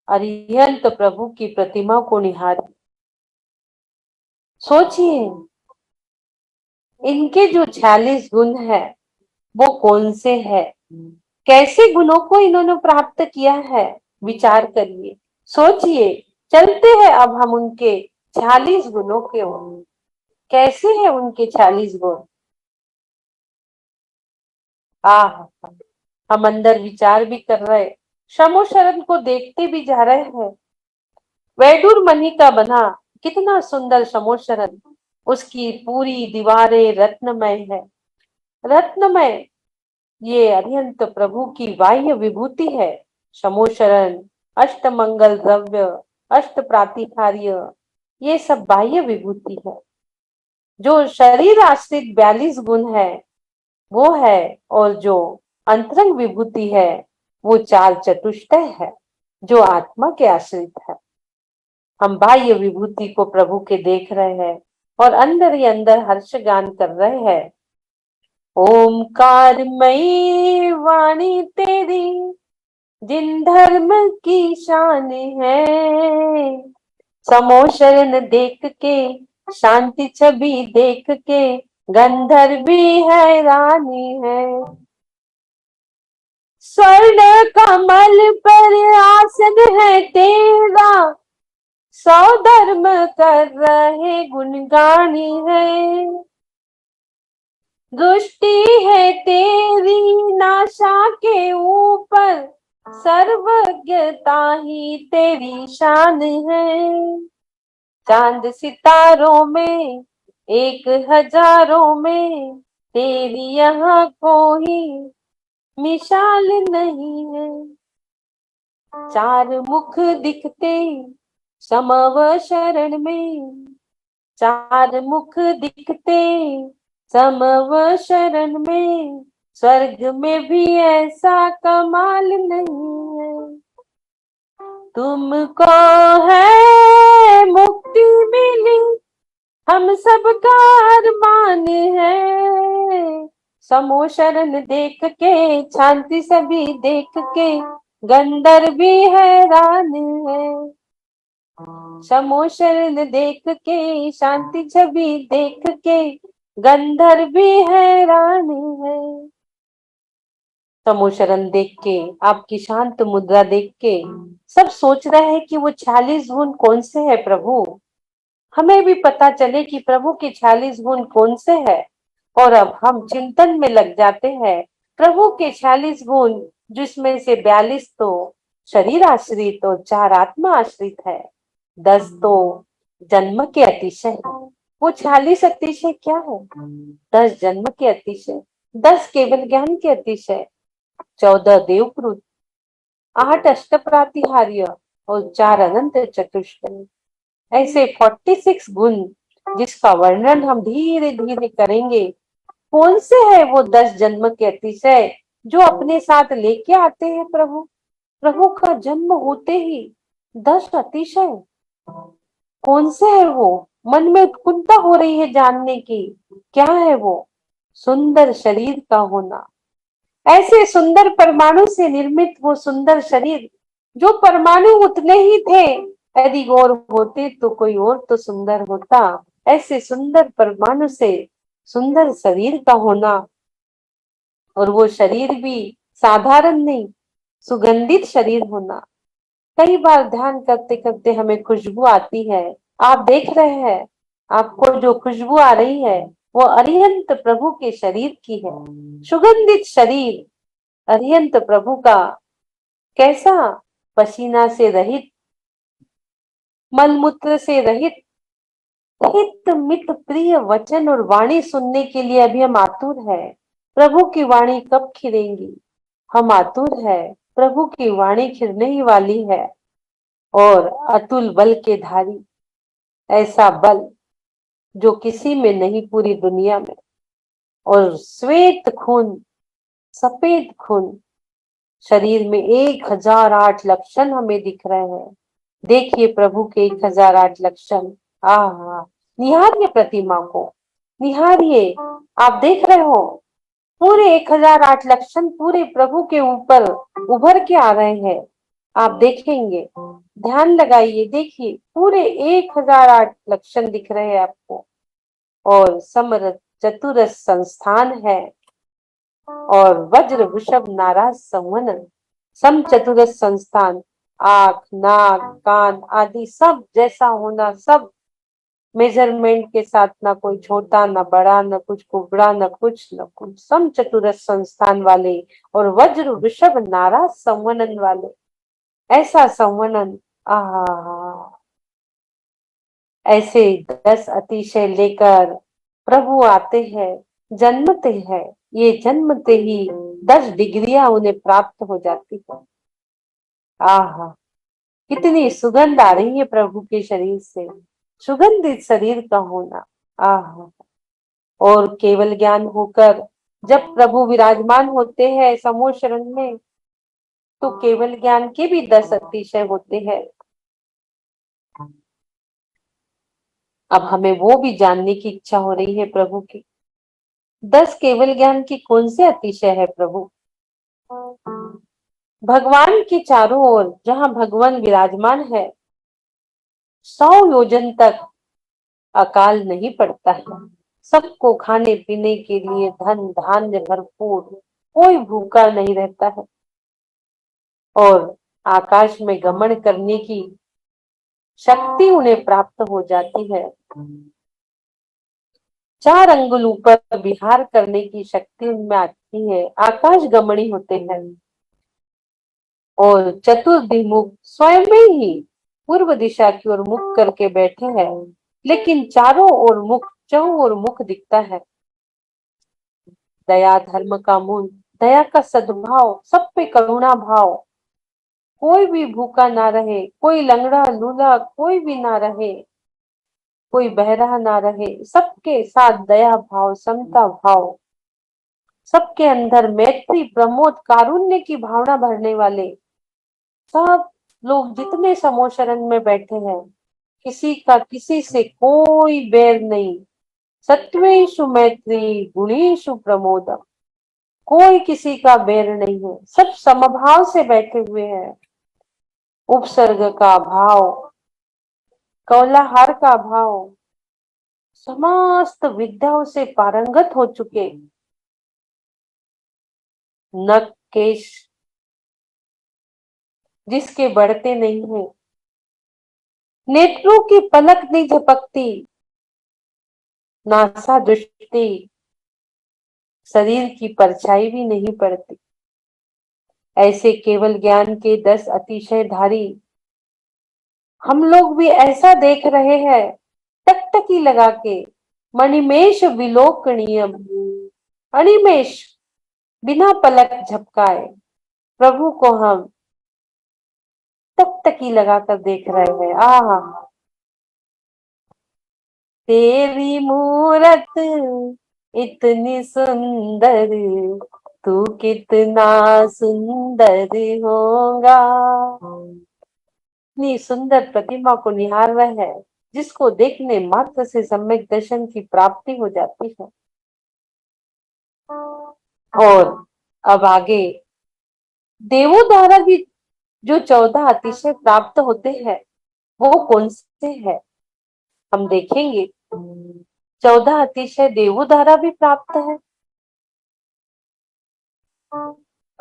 अरिहंत प्रभु की प्रतिमा को निहारिए। सोचिए इनके जो 46 गुण है वो कौन से है, कैसे गुणों को इन्होंने प्राप्त किया है, विचार करिए, सोचिए। चलते हैं अब हम उनके 46 गुणों के ओर। कैसे है उनके 46 गुण? आह, हम अंदर विचार भी कर रहे, शमो शरण को देखते भी जा रहे हैं। वैडूर मणि का बना कितना सुंदर शमो शरण, उसकी पूरी दीवारें रत्नमय है, रत्नमय। ये अरिहंत प्रभु की बाह्य विभूति है। शमो शरण, अष्ट मंगल द्रव्य, अष्ट प्रातिहार्य, ये सब बाह्य विभूति है। जो शरीर आश्रित 42 गुण है वो है, और जो अंतरंग विभूति है वो 4 चतुष्टय है जो आत्मा के आश्रित है। हम बाह्य विभूति को प्रभु के देख रहे हैं और अंदर ही अंदर हर्ष गान कर रहे हैं। ओमकारमयी वाणी तेरी जिन धर्म की शान है, समो शरण देख के, शांति छवि देख के, गंधर्व भी हैरानी है। स्वर्ण कमल पर आसन है तेरा, सौ धर्म कर रहे गुणगानी है। दृष्टि है तेरी नाशा के ऊपर, सर्वज्ञता ही तेरी शान है। चांद सितारों में, 1,000 में, तेरी यहाँ कोई मिसाल नहीं है। 4 मुख दिखते समव शरण में, 4 मुख दिखते समव शरण में, स्वर्ग में भी ऐसा कमाल नहीं है। तुमको है मुक्ति मिली, हम सबका अरमान है। समो शरण देख के, शांति सभी देख के, गंधर्व भी हैरान है। समो शरण देख के, शांति छवि देख के, गंधर्व भी हैरान है। समो शरण देख के, आपकी शांत मुद्रा देख के सब सोच रहे हैं कि वो 46 गुण कौन से है प्रभु। हमें भी पता चले कि प्रभु के 46 गुण कौन से है, और अब हम चिंतन में लग जाते हैं। प्रभु के 46 गुण, जिसमें से 42 तो शरीर आश्रित और 4 आत्मा आश्रित है, 10 तो जन्म के अतिशय है। वो 46 अतिशय क्या है? 10 जन्म के अतिशय, 10 केवल ज्ञान के अतिशय, 14 देवकृत, 8 अष्ट प्रातिहार्य और 4 अनंत चतुष्टय। ऐसे 46 गुण जिसका वर्णन हम धीरे धीरे करेंगे। कौन से है वो 10 जन्म के अतिशय जो अपने साथ लेके आते हैं प्रभु? प्रभु का जन्म होते ही 10 अतिशय कौन से है वो? मन में उत्कंठा हो रही है जानने की, क्या है वो? सुंदर शरीर का होना, ऐसे सुंदर परमाणु से निर्मित वो सुंदर शरीर, जो परमाणु उतने ही थे, यदि और होते तो कोई और तो सुंदर होता। ऐसे सुंदर परमाणु से सुंदर शरीर का होना, और वो शरीर भी साधारण नहीं, सुगंधित शरीर होना। कई बार ध्यान करते करते हमें खुशबू आती है। आप देख रहे हैं, आपको जो खुशबू आ रही है वो अरिहंत प्रभु के शरीर की है। सुगंधित शरीर अरिहंत प्रभु का, कैसा? पसीना से रहित, मलमूत्र से रहित, हित मित प्रिय वचन और वाणी सुनने के लिए अभी हम आतुर है। प्रभु की वाणी कब खिलेंगी? हम आतुर है। प्रभु की वाणी खिलने ही वाली है। और अतुल बल के धारी, ऐसा बल जो किसी में नहीं पूरी दुनिया में, और श्वेत खून, सफेद खून, शरीर में 1008 लक्षण हमें दिख रहे हैं। देखिए प्रभु के 1008 लक्षण। आहा, निहारिए प्रतिमा को, निहारिए। आप देख रहे हो पूरे 1008 लक्षण पूरे प्रभु के ऊपर उभर के आ रहे हैं। आप देखेंगे, ध्यान लगाइए, देखिए पूरे 1008 लक्षण दिख रहे हैं आपको। और समरथ चतुरस संस्थान है, और वज्र वृषभ नाराज संवनन। सम चतुरस संस्थान, आंख, नाक, कान आदि सब जैसा होना, सब मेजरमेंट के साथ, ना कोई छोटा ना बड़ा, ना कुछ कुबड़ा, ना कुछ सम चतुरस संस्थान वाले, और वज्र वृषभ नाराज संवनन वाले। ऐसा संवनन, आहा, ऐसे 10 अतिशय लेकर प्रभु आते हैं, जन्मते हैं। ये जन्मते ही 10 डिग्रियां उन्हें प्राप्त हो जाती है। आहा, कितनी सुगंध आ रही है प्रभु के शरीर से, सुगंधित शरीर का होना। आहा, और केवल ज्ञान होकर जब प्रभु विराजमान होते हैं समूह शरण में, तो केवल ज्ञान के भी 10 अतिशय होते हैं। अब हमें वो भी जानने की इच्छा हो रही है प्रभु की, 10 केवल ज्ञान की कौन से अतिशय है प्रभु। भगवान के चारों ओर जहां भगवान विराजमान है, 100 योजन तक अकाल नहीं पड़ता है। सबको खाने पीने के लिए धन धान्य भरपूर, कोई भूखा नहीं रहता है। और आकाश में गमन करने की शक्ति उन्हें प्राप्त हो जाती है। 4 अंगुल ऊपर विहार करने की शक्ति उनमें आती है, आकाश गमनी होते हैं। और चतुर्दिमुख स्वयं में ही पूर्व दिशा की ओर मुख करके बैठे हैं, लेकिन चारों ओर मुख, चहुं ओर मुख दिखता है। दया धर्म का मूल, दया का सद्भाव, सब पे करुणा भाव। कोई भी भूखा ना रहे, कोई लंगड़ा लूला कोई भी ना रहे, कोई बहरा ना रहे, सबके साथ दया भाव, समता भाव, सबके अंदर मैत्री प्रमोद कारुण्य की भावना भरने वाले सब लोग जितने समूह शरण में बैठे हैं, किसी का किसी से कोई बैर नहीं। सत्वेषु मैत्री गुणेषु प्रमोदम, कोई किसी का बैर नहीं है, सब समभाव से बैठे हुए हैं। उपसर्ग का भाव, कौलाहार का भाव, समस्त विद्याओं से पारंगत हो चुके, नख केश जिसके बढ़ते नहीं है, नेत्रों की पलक नहीं झपकती, नासा दृष्टि, शरीर की परछाई भी नहीं पड़ती। ऐसे केवल ज्ञान के 10 अतिशय धारी हम लोग भी ऐसा देख रहे हैं, टकटकी लगा के, मणिमेश विलोकनीयम, अणिमेश बिना पलक झपकाए प्रभु को हम टकटकी लगाकर देख रहे हैं। आहा, तेरी मूरत इतनी सुंदर, तू कितना सुंदर होगा। इतनी सुंदर प्रतिमा को निहार वह है जिसको देखने मात्र से सम्यक दर्शन की प्राप्ति हो जाती है। और अब आगे देवों द्वारा भी जो 14 अतिशय प्राप्त होते हैं, वो कौन से है हम देखेंगे। 14 अतिशय देवों द्वारा भी प्राप्त है।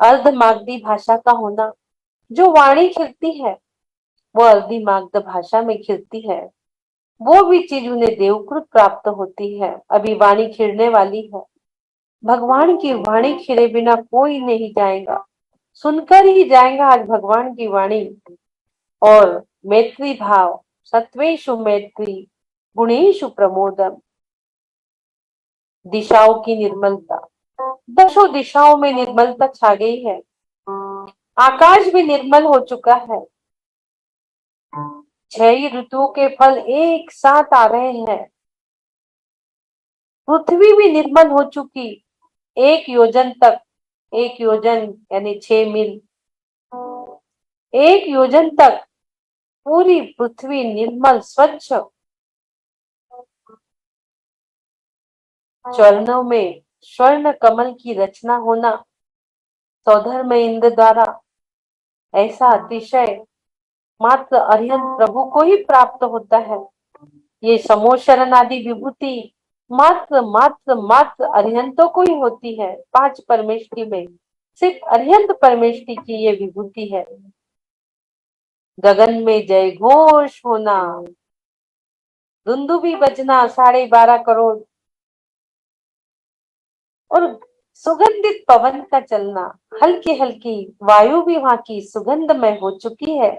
अर्धमागधी भाषा का होना, जो वाणी खिलती है वो अर्धमागध भाषा में खिलती है, वो भी चीज उन्हें देवकृत प्राप्त होती है। अभी वाणी खिलने वाली है, भगवान की वाणी खिले बिना कोई नहीं जाएगा, सुनकर ही जाएगा आज भगवान की वाणी। और मैत्री भाव, सत्वेषु मैत्री गुणेषु प्रमोदम, दिशाओं की निर्मलता, 10 दिशाओं में निर्मलता छा गई है। आकाश भी निर्मल हो चुका है, 6 ऋतुओं के फल एक साथ आ रहे हैं। पृथ्वी भी निर्मल हो चुकी, 1 योजन तक, 1 योजन यानी 6 मील, 1 योजन तक पूरी पृथ्वी निर्मल स्वच्छ, चरणों में स्वर्ण कमल की रचना होना, सौधर्म इंद्र द्वारा ऐसा अतिशय मात्र अरिहंत प्रभु को ही प्राप्त होता है। ये समोशरण आदि विभूति मात्र मात्र मात्र अरिहंतों को ही होती है। 5 परमेष्टि में सिर्फ अरिहंत परमेष्टि की ये विभूति है। गगन में जय घोष होना, दुंदुभी बजना 12.5 करोड़ और सुगंधित पवन का चलना, हल्की हल्की वायु भी वहां की सुगंधमय हो चुकी है।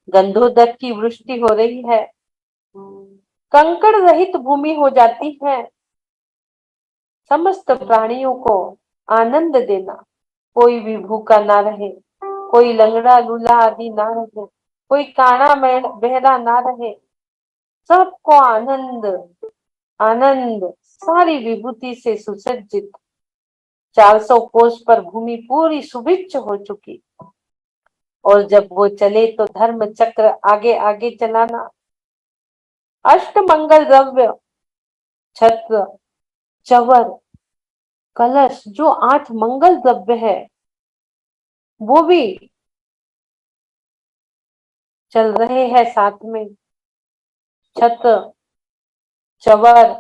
गंधोदक की वृष्टि हो रही है, कंकड़ रहित भूमि हो जाती है। समस्त प्राणियों को आनंद देना, कोई भी भूखा ना रहे, कोई लंगड़ा लूला आदि ना रहे, कोई काना बहरा ना रहे, सबको आनंद आनंद, सारी विभूति से सुसज्जित 400 कोस पर भूमि पूरी सुभिक्ष हो चुकी। और जब वो चले तो धर्म चक्र आगे आगे चलाना, अष्ट मंगल द्रव्य, छत्र, चवर, कलश, जो 8 मंगल द्रव्य है वो भी चल रहे हैं साथ में। छत्र, चवर,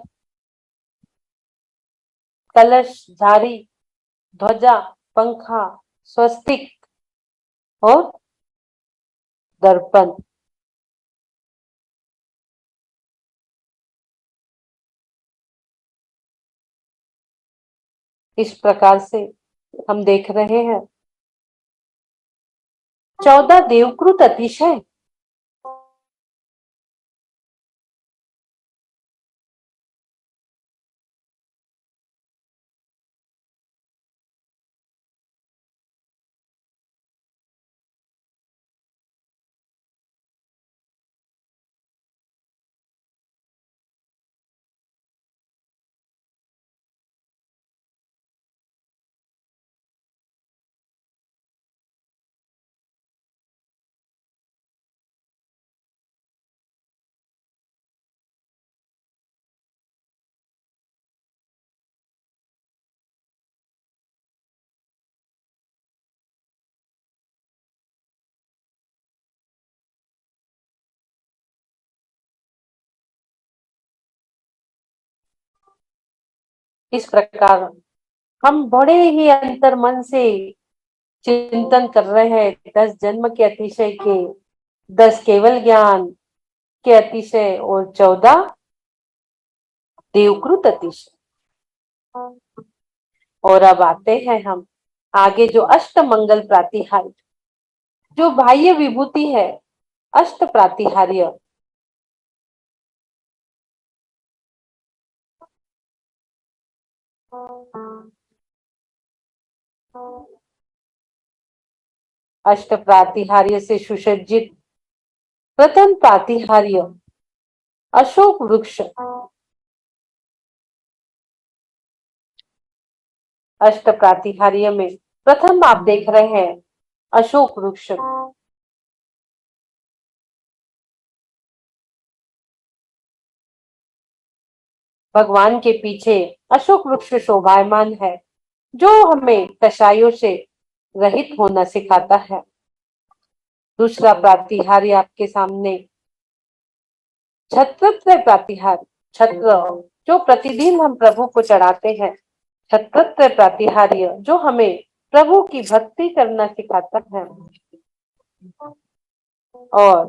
कलश, झारी, ध्वजा, पंखा, स्वस्तिक और दर्पण। इस प्रकार से हम देख रहे हैं 14 देवकृत अतिशय इस प्रकार हम बड़े ही अंतर मन से चिंतन कर रहे हैं 10 जन्म के अतिशय के, 10 केवल ज्ञान के अतिशय और 14 देवकृत अतिशय। और अब आते हैं हम आगे जो अष्ट मंगल प्रातिहार्य, जो बाह्य विभूति है, अष्ट प्रातिहार्य। अष्ट प्रातिहार्य से सुसज्जित प्रथम प्रातिहार्य अशोक वृक्ष। अष्ट प्रातिहार्य में प्रथम आप देख रहे हैं अशोक वृक्ष। भगवान के पीछे अशोक वृक्ष शोभायमान है, जो हमें कषायों से रहित होना सिखाता है। दूसरा प्रातिहार्य आपके सामने छत्रत्रय प्रातिहार्य, छत्र जो प्रतिदिन हम प्रभु को चढ़ाते हैं, छत्रत्रय प्रातिहार्य जो हमें प्रभु की भक्ति करना सिखाता है। और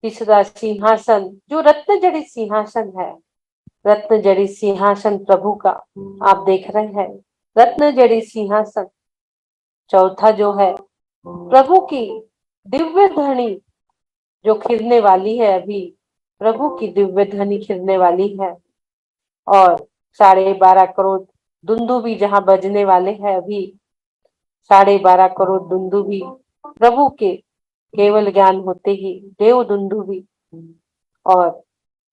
तीसरा सिंहासन जो रत्न जड़ित सिंहासन है, रत्न जड़ित सिंहासन प्रभु का आप देख रहे हैं, रत्न जड़ित सिंहासन। चौथा जो है प्रभु की दिव्य ध्वनि जो खिलने वाली है, अभी प्रभु की दिव्य ध्वनि खिलने वाली है। और 12.5 करोड़ दुंदुभी जहां बजने वाले हैं, अभी 12.5 करोड़ दुंदुभी प्रभु के केवल ज्ञान होते ही देव दुंदुभी। और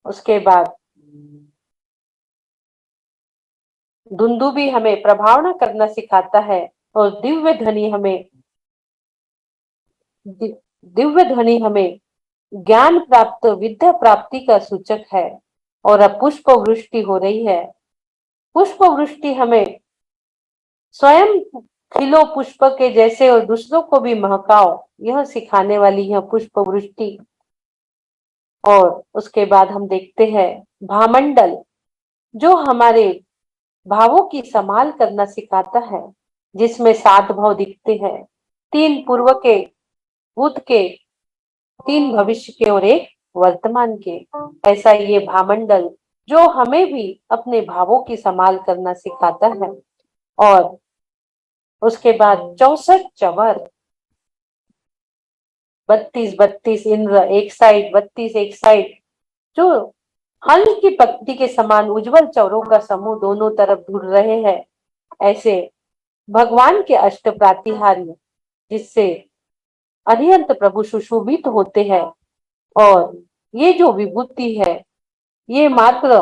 उसके बाद दुंदुभी हमें प्रभावना करना सिखाता है और दिव्य ध्वनि हमें ज्ञान प्राप्त, विद्या प्राप्ति का सूचक है। और अब पुष्प वृष्टि हो रही है। पुष्प वृष्टि हमें स्वयं खिलो पुष्प के जैसे और दूसरों को भी महकाओ, यह सिखाने वाली यह पुष्प वृष्टि। और उसके बाद हम देखते हैं भामंडल, जो हमारे भावों की संभाल करना सिखाता है, जिसमें 7 भाव दिखते हैं, 3 पूर्व के, भूत के, 3 भविष्य के और 1 वर्तमान के। ऐसा ये भामंडल जो हमें भी अपने भावों की संभाल करना सिखाता है। और उसके बाद 64 चवर, 32 इंद्र एक साइड, 32 एक साइड, जो हल की पत्ती के समान उज्जवल चौरों का समूह दोनों तरफ ढूंढ रहे हैं। ऐसे भगवान के अष्ट प्रातिहार्य, जिससे अरिहंत प्रभु सुशोभित होते हैं। और ये जो विभूति है, ये मात्र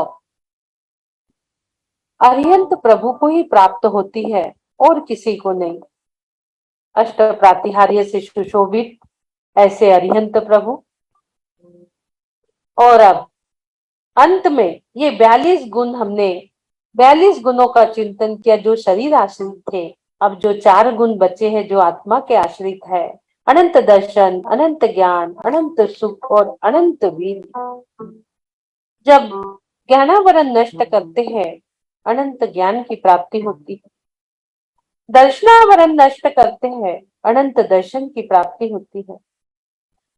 अरिहंत प्रभु को ही प्राप्त होती है और किसी को नहीं। अष्ट प्रातिहार्य से सुशोभित ऐसे अरिहंत प्रभु। और अब अंत में ये 42 गुण, हमने 42 गुणों का चिंतन किया जो शरीर आश्रित थे। अब जो 4 गुण बचे हैं जो आत्मा के आश्रित है, अनंत दर्शन, अनंत ज्ञान, अनंत सुख और अनंत वीर। जब ज्ञानावरण नष्ट करते हैं, अनंत ज्ञान की प्राप्ति होती है। दर्शनावरण नष्ट करते हैं, अनंत दर्शन की प्राप्ति होती है।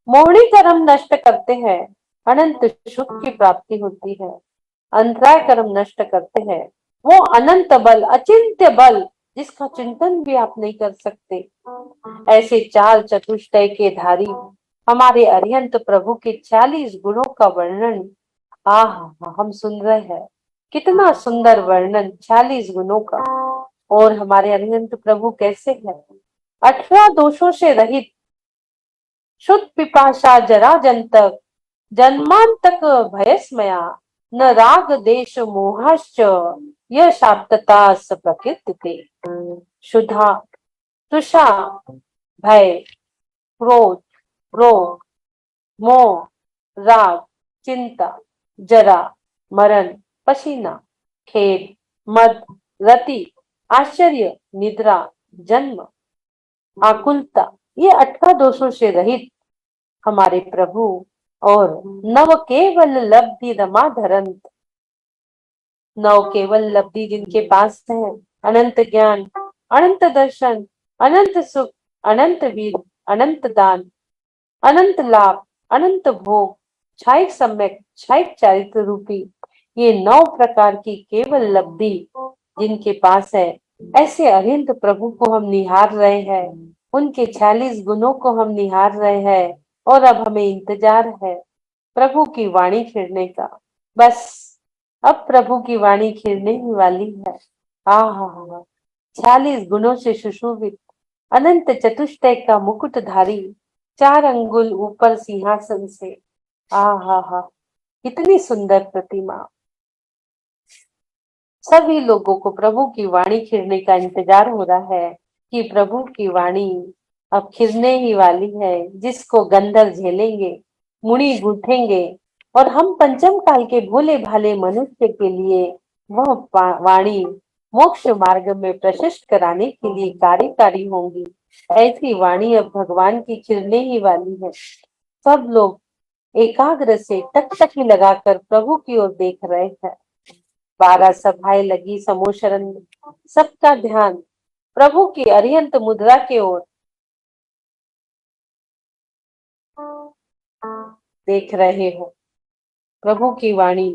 मोहनी कर्म नष्ट करते हैं, अनंत सुख की प्राप्ति होती है। अंतराय कर्म नष्ट करते हैं, वो अनंत बल, अचिंत्य बल, जिसका चिंतन भी आप नहीं कर सकते। ऐसे 4 चतुष्टय के धारी हमारे अरिहंत प्रभु के 40 गुणों का वर्णन हम सुन रहे हैं। कितना सुंदर वर्णन 40 गुणों का। और हमारे अरिहंत प्रभु कैसे हैं? 18 दोषों से रहित, शुद्ध पिपाशा जरा जंतक, जन्मांतक भयस्मया, न राग देश मोहाश्च, यह शाप्तता प्रकृति। शुद्धा, तुषा, भय, क्रोध, रोग, मोह, राग, चिंता, जरा, मरण, पसीना, खेद, मद, रति, आश्चर्य, निद्रा, जन्म, आकुलता, ये 18 दोषों से रहित हमारे प्रभु। और नव केवल लब्धि रमा धरंत, नव केवल लब्धि जिनके पास है, अनंत ज्ञान, अनंत दर्शन, अनंत सुख, अनंत वीर, अनंत दान, अनंत लाभ, अनंत भोग, क्षायिक सम्यक, क्षायिक चारित्र रूपी ये 9 प्रकार की केवल लब्धि जिनके पास है, ऐसे अरिहंत प्रभु को हम निहार रहे हैं। उनके 46 गुणों को हम निहार रहे हैं। और अब हमें इंतजार है प्रभु की वाणी खिलने का। बस अब प्रभु की वाणी खिलने ही वाली है। हा 46 गुणों से सुशोभित, अनंत चतुष्टय का मुकुटधारी, 4 अंगुल ऊपर सिंहासन से। हा कितनी सुंदर प्रतिमा। सभी लोगों को प्रभु की वाणी खिलने का इंतजार हो रहा है कि प्रभु की वाणी अब खिलने ही वाली है, जिसको गंधर्व झेलेंगे, मुनि गूंथेंगे। और हम पंचम काल के भोले भाले मनुष्य के लिए वह वाणी मोक्ष मार्ग में प्रशस्त कराने के लिए कार्यकारी होंगी। ऐसी वाणी अब भगवान की खिलने ही वाली है। सब लोग एकाग्र से टकटकी लगाकर प्रभु की ओर देख रहे हैं। 12 सभाएं लगी समोशरण में, सबका ध्यान प्रभु की अरिहंत मुद्रा की ओर देख रहे हो। प्रभु की वाणी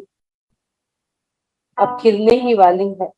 अब खिलने ही वाली है।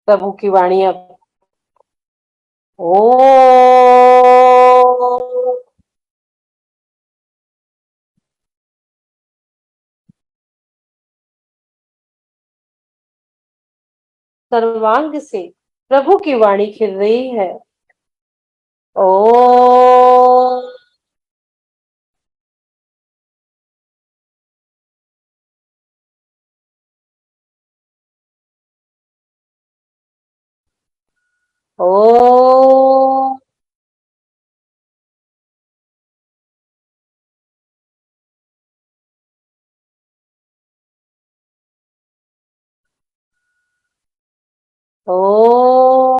प्रभु की वाणी अब ओ सर्वांग से प्रभु की वाणी खिल रही है। ओ ओ ओ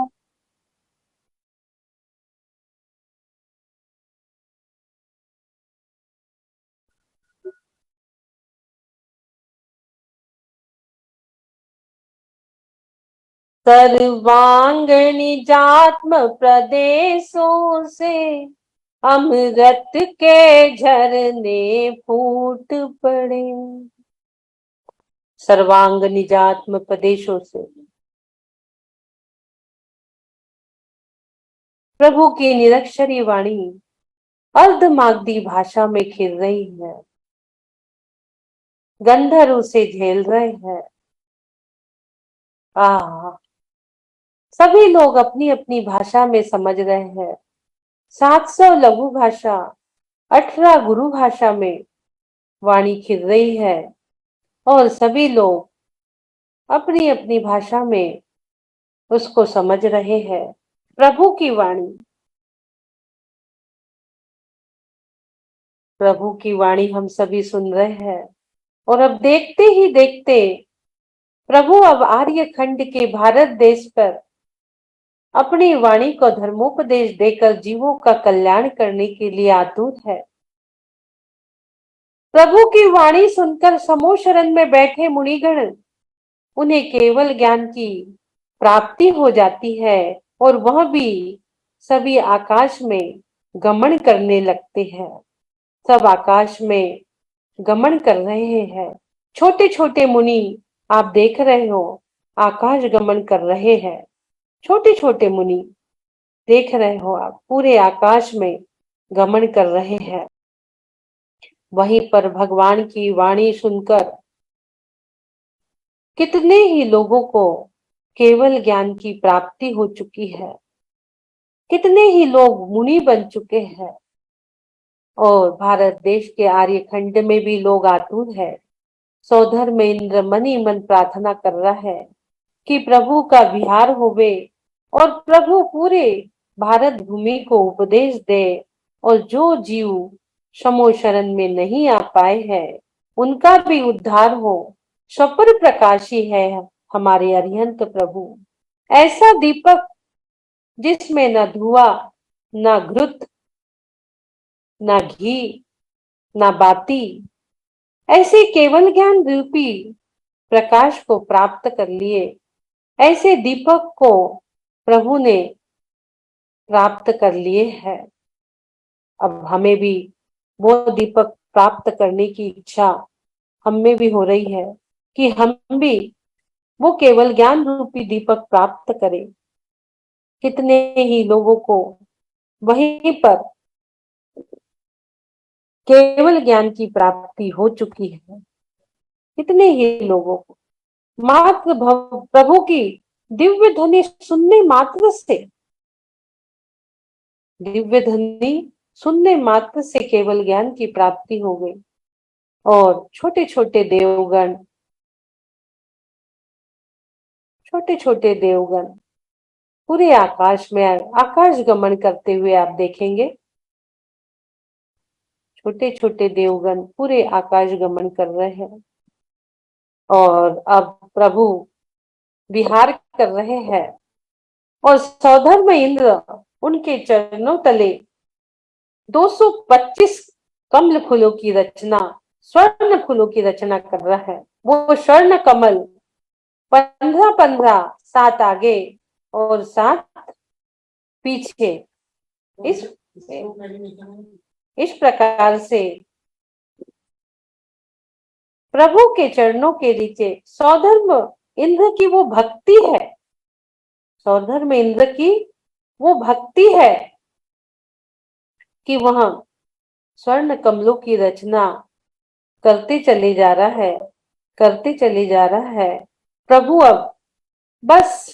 सर्वांगनी जात्म प्रदेशों से अमृत के झरने फूट पड़े। सर्वांग निजात्म प्रदेशों से प्रभु की निरक्षरी वाणी अर्धमागधी भाषा में खिल रही है। गंधर्व उसे झेल रहे हैं। सभी लोग अपनी अपनी भाषा में समझ रहे हैं। 700 लघु भाषा, 18 गुरु भाषा में वाणी खिल रही है और सभी लोग अपनी अपनी भाषा में उसको समझ रहे हैं। प्रभु की वाणी, प्रभु की वाणी हम सभी सुन रहे हैं और अब देखते ही देखते प्रभु अब आर्य खंड के भारत देश पर अपनी वाणी को धर्मोपदेश देकर जीवों का कल्याण करने के लिए आतुर है। प्रभु की वाणी सुनकर समूह शरण में बैठे मुनिगण, उन्हें केवल ज्ञान की प्राप्ति हो जाती है और वह भी सभी आकाश में गमन करने लगते हैं। सब आकाश में गमन कर रहे हैं। छोटे छोटे मुनि आप देख रहे हो, आकाश गमन कर रहे हैं। छोटे छोटे मुनि देख रहे हो आप, पूरे आकाश में गमन कर रहे हैं। वहीं पर भगवान की वाणी सुनकर कितने ही लोगों को केवल ज्ञान की प्राप्ति हो चुकी है। कितने ही लोग मुनि बन चुके हैं और भारत देश के आर्यखंड में भी लोग आतुर है। सौधर में इंद्र मन ही मन प्रार्थना कर रहा है कि प्रभु का विहार होवे और प्रभु पूरे भारत भूमि को उपदेश दे और जो जीव समो शरण में नहीं आ पाए हैं उनका भी उद्धार हो। स्वपर प्रकाशी है हमारे अरिहंत प्रभु, ऐसा दीपक जिसमें न धुआं, न घृत, न घी, न बाती, ऐसे केवल ज्ञान रूपी प्रकाश को प्राप्त कर लिए। ऐसे दीपक को प्रभु ने प्राप्त कर लिए है। अब हमें भी वो दीपक प्राप्त करने की इच्छा हमें भी हो रही है कि हम भी वो केवल ज्ञान रूपी दीपक प्राप्त करें। कितने ही लोगों को वहीं पर केवल ज्ञान की प्राप्ति हो चुकी है। कितने ही लोगों को मात्र प्रभु की दिव्य ध्वनि सुनने मात्र से, दिव्य ध्वनि सुनने मात्र से केवल ज्ञान की प्राप्ति हो गई और छोटे छोटे देवगण, छोटे छोटे देवगण पूरे आकाश में आकाश गमन करते हुए आप देखेंगे। छोटे छोटे देवगण पूरे आकाश गमन कर रहे हैं और अब प्रभु विहार कर रहे हैं और सौधर्म इंद्र उनके चरणों तले 225 कमल फूलों की रचना, स्वर्ण फूलों की रचना कर रहा है। वो स्वर्ण कमल 15-15, 7 आगे और 7 पीछे, इस प्रकार से प्रभु के चरणों के नीचे सौधर्म इंद्र की वो भक्ति है। सौधर्मेंद्र की वो भक्ति है कि वह स्वर्ण कमलों की रचना करते चले जा रहा है, करते चले जा रहा है। प्रभु अब बस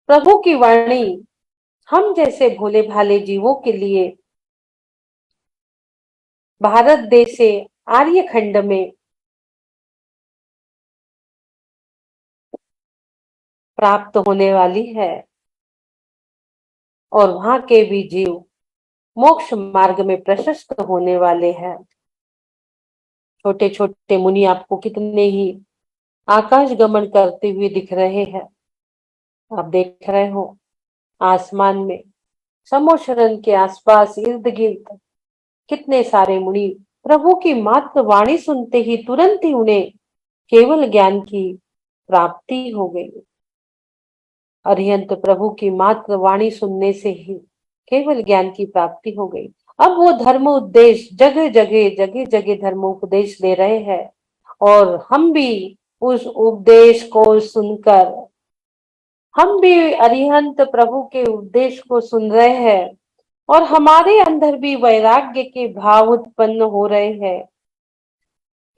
प्रभु की वाणी हम जैसे भोले भाले जीवों के लिए भारत देश से आर्य खंड में प्राप्त होने वाली है और वहां के भी जीव मोक्ष मार्ग में प्रशस्त होने वाले हैं। छोटे छोटे मुनि आपको कितने ही आकाश गमन करते हुए दिख रहे हैं। आप देख रहे हो आसमान में समोशरण के आसपास इर्द गिर्द कितने सारे मुनि प्रभु की मात्र वाणी सुनते ही तुरंत ही उन्हें केवल ज्ञान की प्राप्ति हो गई। अरिहंत प्रभु की मात्र वाणी सुनने से ही केवल ज्ञान की प्राप्ति हो गई। अब वो धर्म उपदेश जगह जगह जगह जगह धर्म उपदेश दे रहे हैं और हम भी उस उपदेश को सुनकर हम भी अरिहंत प्रभु के उपदेश को सुन रहे हैं और हमारे अंदर भी वैराग्य के भाव उत्पन्न हो रहे हैं।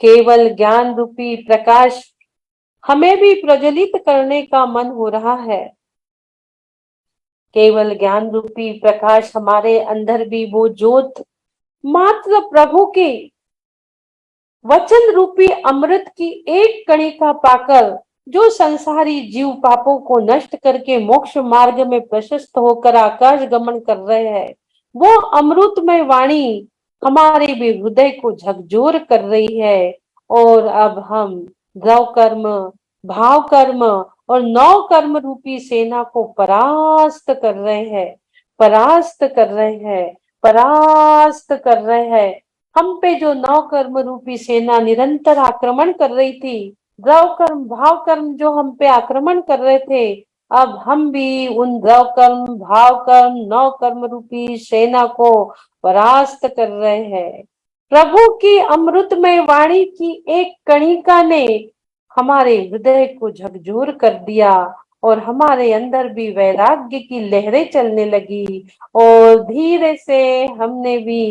केवल ज्ञान रूपी प्रकाश हमें भी प्रज्वलित करने का मन हो रहा है। केवल ज्ञान रूपी प्रकाश हमारे अंदर भी वो ज्योत मात्र प्रभु के वचन रूपी अमृत की एक कणिका पाकर जो संसारी जीव पापों को नष्ट करके मोक्ष मार्ग में प्रशस्त होकर आकाश गमन कर रहे हैं, वो अमृतमय वाणी हमारे भी हृदय को झकझोर कर रही है। और अब हम द्रव कर्म, भाव कर्म और नौ कर्म रूपी सेना को परास्त कर रहे हैं, परास्त कर रहे हैं, परास्त कर रहे हैं। हम पे जो नौ कर्म रूपी सेना निरंतर आक्रमण कर रही थी, द्रव कर्म भाव कर्म जो हम पे आक्रमण कर रहे थे, अब हम भी उन द्रव कर्म भाव कर्म नौ कर्म रूपी सेना को परास्त कर रहे हैं। प्रभु की अमृतमय वाणी की एक कणिका ने हमारे हृदय को झकझोर कर दिया और हमारे अंदर भी वैराग्य की लहरें चलने लगी और धीरे से हमने भी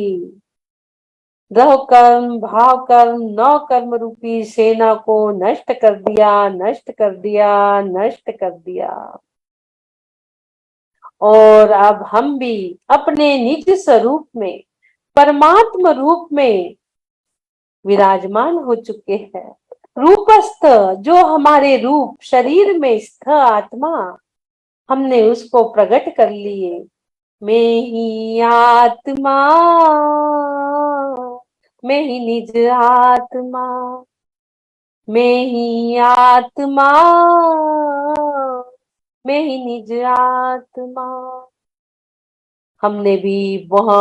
द्रव कर्म भाव कर्म नौ कर्म रूपी सेना को नष्ट कर दिया, नष्ट कर दिया, नष्ट कर दिया। और अब हम भी अपने निज स्वरूप में परमात्म रूप में विराजमान हो चुके हैं। रूपस्थ जो हमारे रूप शरीर में स्थ आत्मा हमने उसको प्रकट कर लिए। मैं ही आत्मा, मैं ही निज आत्मा, मैं ही आत्मा, मैं ही निज आत्मा। हमने भी वह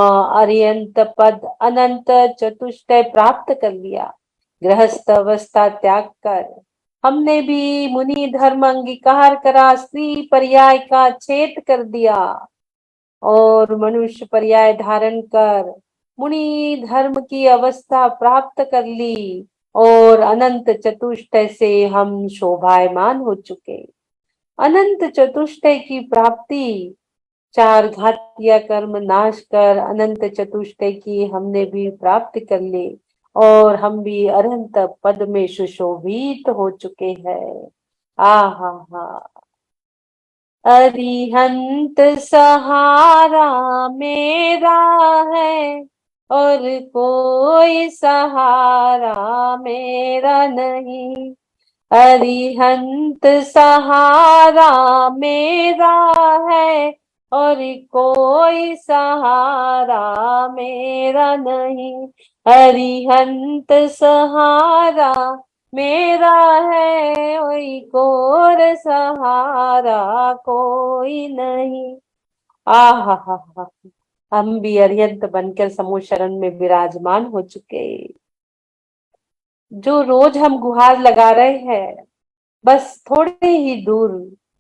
अरियंत पद अनंत चतुष्टय प्राप्त कर लिया। गृहस्थ अवस्था त्याग कर हमने भी मुनि धर्म अंगीकार करा, स्त्री पर्याय का छेद कर दिया और मनुष्य पर्याय धारण कर मुनि धर्म की अवस्था प्राप्त कर ली और अनंत चतुष्टय से हम शोभायमान हो चुके। अनंत चतुष्टय की प्राप्ति चार घातीय कर्म नाश कर अनंत चतुष्टय की हमने भी प्राप्त कर ली और हम भी अनंत पद में सुशोभित हो चुके हैं। आहा हा, अरिहंत सहारा मेरा है और कोई सहारा मेरा नहीं। अरिहंत सहारा मेरा है और कोई सहारा मेरा नहीं। अरिहंत सहारा मेरा है कोई और सहारा कोई नहीं। आहा हा हा, हम भी अरिहंत बनकर समूह शरण में विराजमान हो चुके। जो रोज हम गुहार लगा रहे हैं, बस थोड़े ही दूर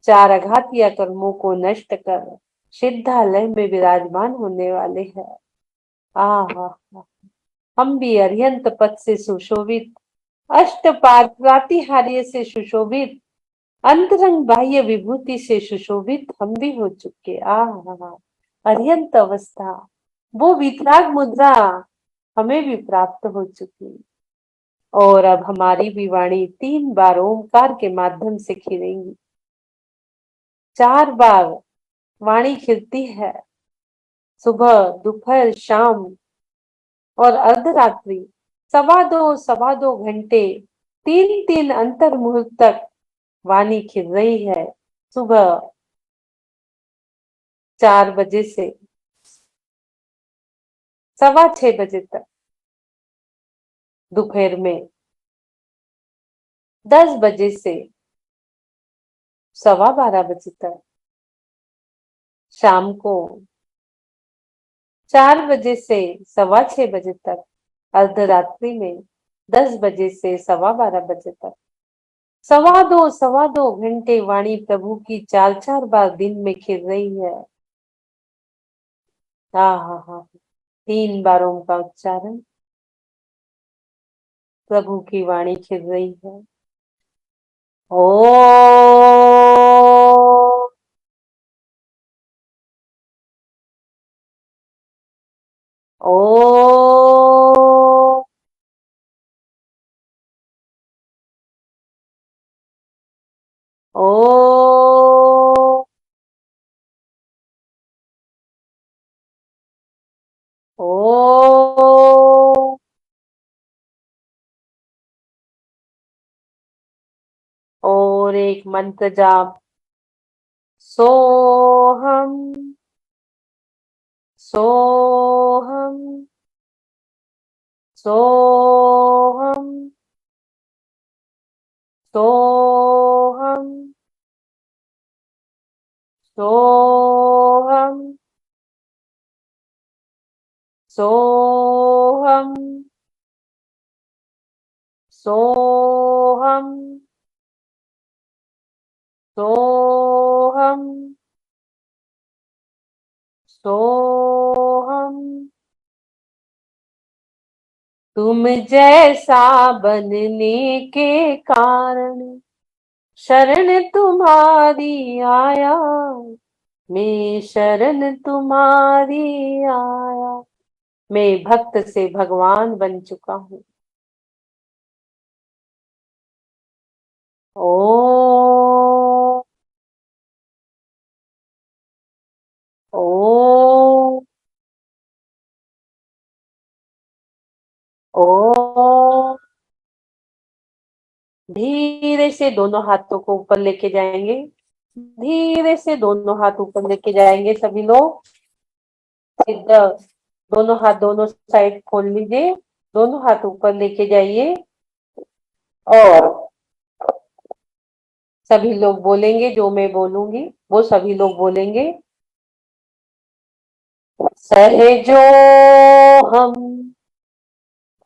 चार आघातीय कर्मों को नष्ट कर सिद्धालय में विराजमान होने वाले हैं। आहा, हम भी अरिहंत पद से सुशोभित, अष्ट प्रातिहार्य से सुशोभित अंतरंग बाह्य विभूति से सुशोभित हम भी हो चुके। अत्यंत अवस्था, वो वितराग मुद्रा हमें भी प्राप्त हो चुकी। और अब हमारी भी वाणी 3 बार ओंकार के माध्यम से खिलेंगी। 4 बार वाणी खिलती है, सुबह, दोपहर, शाम और अर्धरात्रि। 2.25 घंटे, 3 अंतर मुहूर्त तक वाणी खिल रही है। सुबह 4 बजे से 6:15 बजे तक, दोपहर में 10 बजे से 12:15 बजे तक, शाम को 4 बजे से 6:15 बजे तक, अर्धरात्रि में 10 बजे से 12:15 बजे तक। 2.25 घंटे वाणी प्रभु की 4 बार दिन में खिल रही है। हाँ, 3 बारों का उच्चारण, प्रभु की वाणी खिल रही है। ओ ओ ओ ओ और एक मंत्र जाप, सोहम सोहम सोहम सोहम सोहम सोहम सोहम सोहम सोहम। तुम जैसा बनने के कारण शरण तुम्हारी आया, मैं शरण तुम्हारी आया। मैं भक्त से भगवान बन चुका हूँ। ओ ओ ओ धीरे से दोनों हाथों को ऊपर लेके जाएंगे। धीरे से दोनों हाथ ऊपर लेके जाएंगे सभी लोग। इधर दोनों हाथ दोनों साइड खोल लीजिए। दोनों हाथ ऊपर लेके जाइए और सभी लोग बोलेंगे, जो मैं बोलूंगी वो सभी लोग बोलेंगे। सहजो हम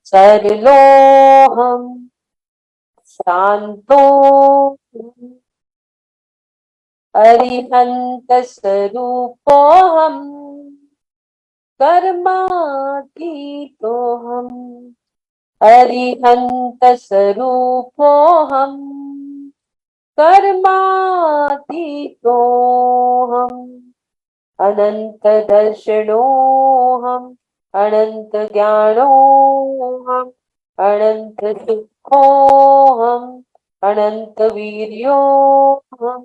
सरलो हम शांतो अरिहंत स्वरूपो हम कर्मातीतो हम। अरिहंत स्वरूपो हम कर्मातीतो हम। अनंत दर्शनो हम अनंत ज्ञानो हम अनंत सुखो हम अनंत वीर्यो हम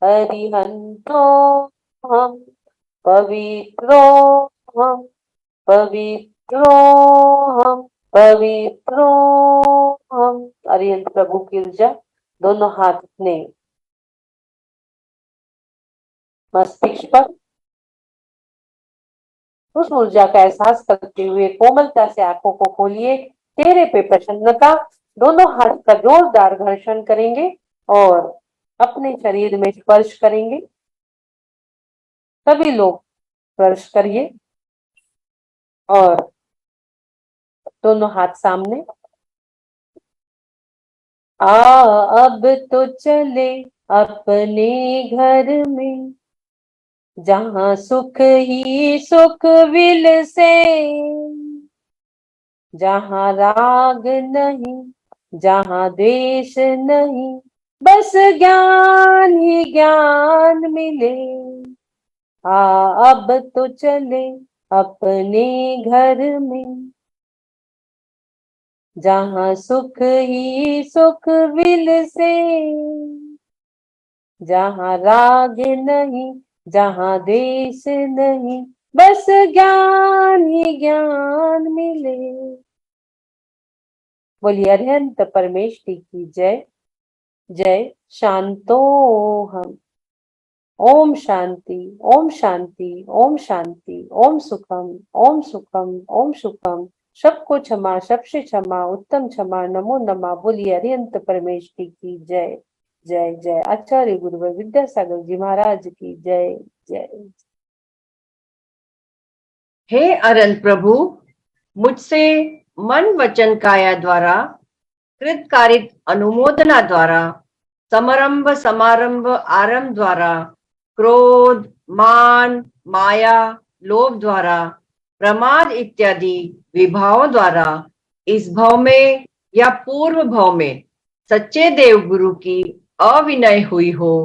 अरिहंतो हम पवित्रो हम पवित्रो हम पवित्रो हम। अरिहंत प्रभु की ऊर्जा दोनों हाथ अपने मस्तिष्क पर, उस ऊर्जा का एहसास करते हुए कोमलता से आंखों को खोलिए। चेहरे पे प्रसन्नता, दोनों हाथ का जोरदार घर्षण करेंगे और अपने शरीर में स्पर्श करेंगे। सभी लोग स्पर्श करिए और दोनों हाथ सामने। अब तो चले अपने घर में, जहाँ सुख ही सुख विलसे, जहाँ राग नहीं जहाँ द्वेष नहीं, बस ज्ञान ही ज्ञान मिले, अब तो चले अपने घर में, जहाँ सुख ही सुख विल से, जहाँ राग नहीं, जहाँ देश नहीं, बस ज्ञान ही ज्ञान मिले। बोलिए अरिहंत परमेष्टि की जय। जय शांतोहम। ओम शांति, ओम शांति, ओम शांति, ओम सुखम, ओम सुखम, ओम सुखम। सबको क्षमा, सबसे क्षमा, उत्तम क्षमा, नमो नमः। बोलिए अरिहंत परमेष्टि की जय। जय जय। आचार्य गुरुवर विद्यासागर जी महाराज की जय। जय। हे अनंत प्रभु, मुझसे मन वचन काया द्वारा कृतकारित अनुमोदना द्वारा समारंभ समारंभ आरंभ द्वारा क्रोध मान माया लोभ द्वारा प्रमाद इत्यादि विभावों द्वारा इस भव में या पूर्व भव में सच्चे देव गुरु की अविनय हुई हो,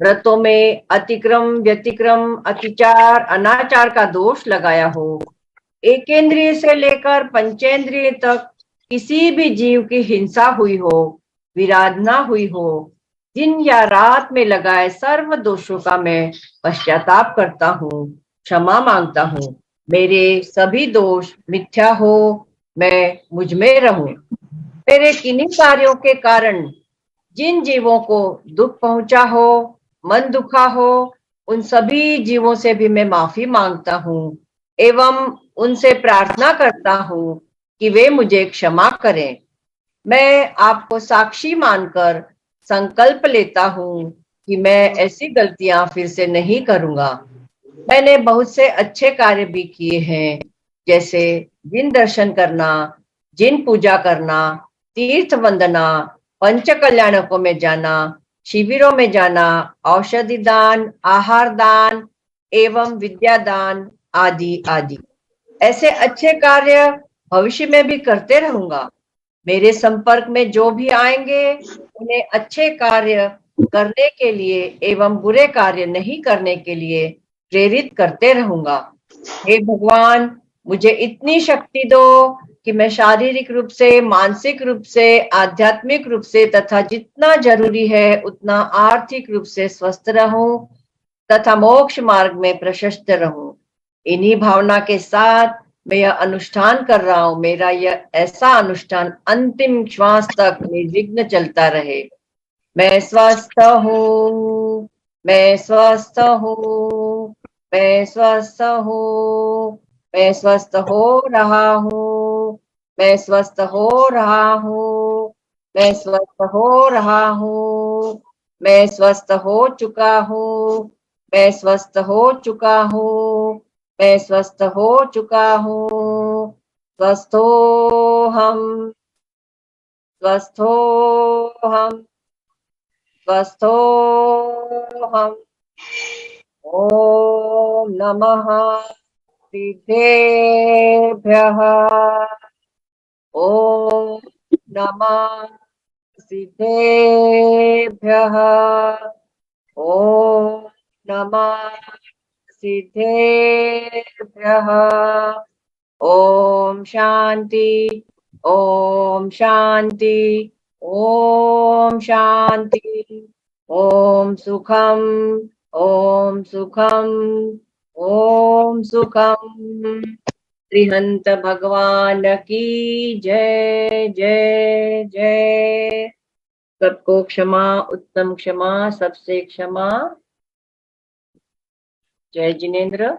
व्रतों में अतिक्रम व्यतिक्रम अतिचार अनाचार का दोष लगाया हो, एकेंद्रिय से लेकर पंचेंद्रिय तक किसी भी जीव की हिंसा हुई हो, विराधना हुई हो, दिन या रात में लगाए सर्व दोषों का मैं पश्चाताप करता हूँ, क्षमा मांगता हूँ। मेरे सभी दोष मिथ्या हो, मैं मुझ में रहूं। मेरे किन्हीं कार्यों के कारण जिन जीवों को दुख पहुंचा हो, मन दुखा हो, उन सभी जीवों से भी मैं माफी मांगता हूँ एवं उनसे प्रार्थना करता हूँ कि वे मुझे क्षमा करें। मैं आपको साक्षी मानकर संकल्प लेता हूँ कि मैं ऐसी गलतियां फिर से नहीं करूंगा। मैंने बहुत से अच्छे कार्य भी किए हैं, जैसे जिन दर्शन करना, जिन पूजा करना, तीर्थ वंदना, पंच कल्याणकों में जाना, शिविरों में जाना, औषधि दान, आहार दान एवं विद्या दान आदि आदि। ऐसे अच्छे कार्य भविष्य में भी करते रहूंगा। मेरे संपर्क में जो भी आएंगे उन्हें अच्छे कार्य करने के लिए एवं बुरे कार्य नहीं करने के लिए प्रेरित करते रहूंगा। हे भगवान, मुझे इतनी शक्ति दो कि मैं शारीरिक रूप से, मानसिक रूप से, आध्यात्मिक रूप से तथा जितना जरूरी है उतना आर्थिक रूप से स्वस्थ रहूं तथा मोक्ष मार्ग में प्रशस्त रहूं। इन्हीं भावना के साथ मैं यह अनुष्ठान कर रहा हूं। मेरा यह ऐसा अनुष्ठान अंतिम श्वास तक निर्विघ्न चलता रहे। मैं स्वस्थ हूँ, मैं स्वस्थ हूँ, मैं स्वस्थ हूँ, मैं स्वस्थ हो रहा हूँ, मैं स्वस्थ हो रहा हूँ, मैं स्वस्थ हो रहा हूँ, मैं स्वस्थ हो चुका हूँ, मैं स्वस्थ हो चुका हूँ, मैं स्वस्थ हो चुका हूँ। स्वस्थो हम, स्वस्थो हम, स्वस्थो हम। ओम नमः सिद्धेभ्यः। ओम नमः सिद्धेभ्यः। ओम नमः सिद्धेभ्यः। ओम शांति, ओम शांति, ओम शांति, ओम सुखम, ओम सुखम, ओम सुखम। त्रिहंत भगवान की जय जय जय। सबको क्षमा, उत्तम क्षमा, सबसे क्षमा। जय जिनेन्द्र।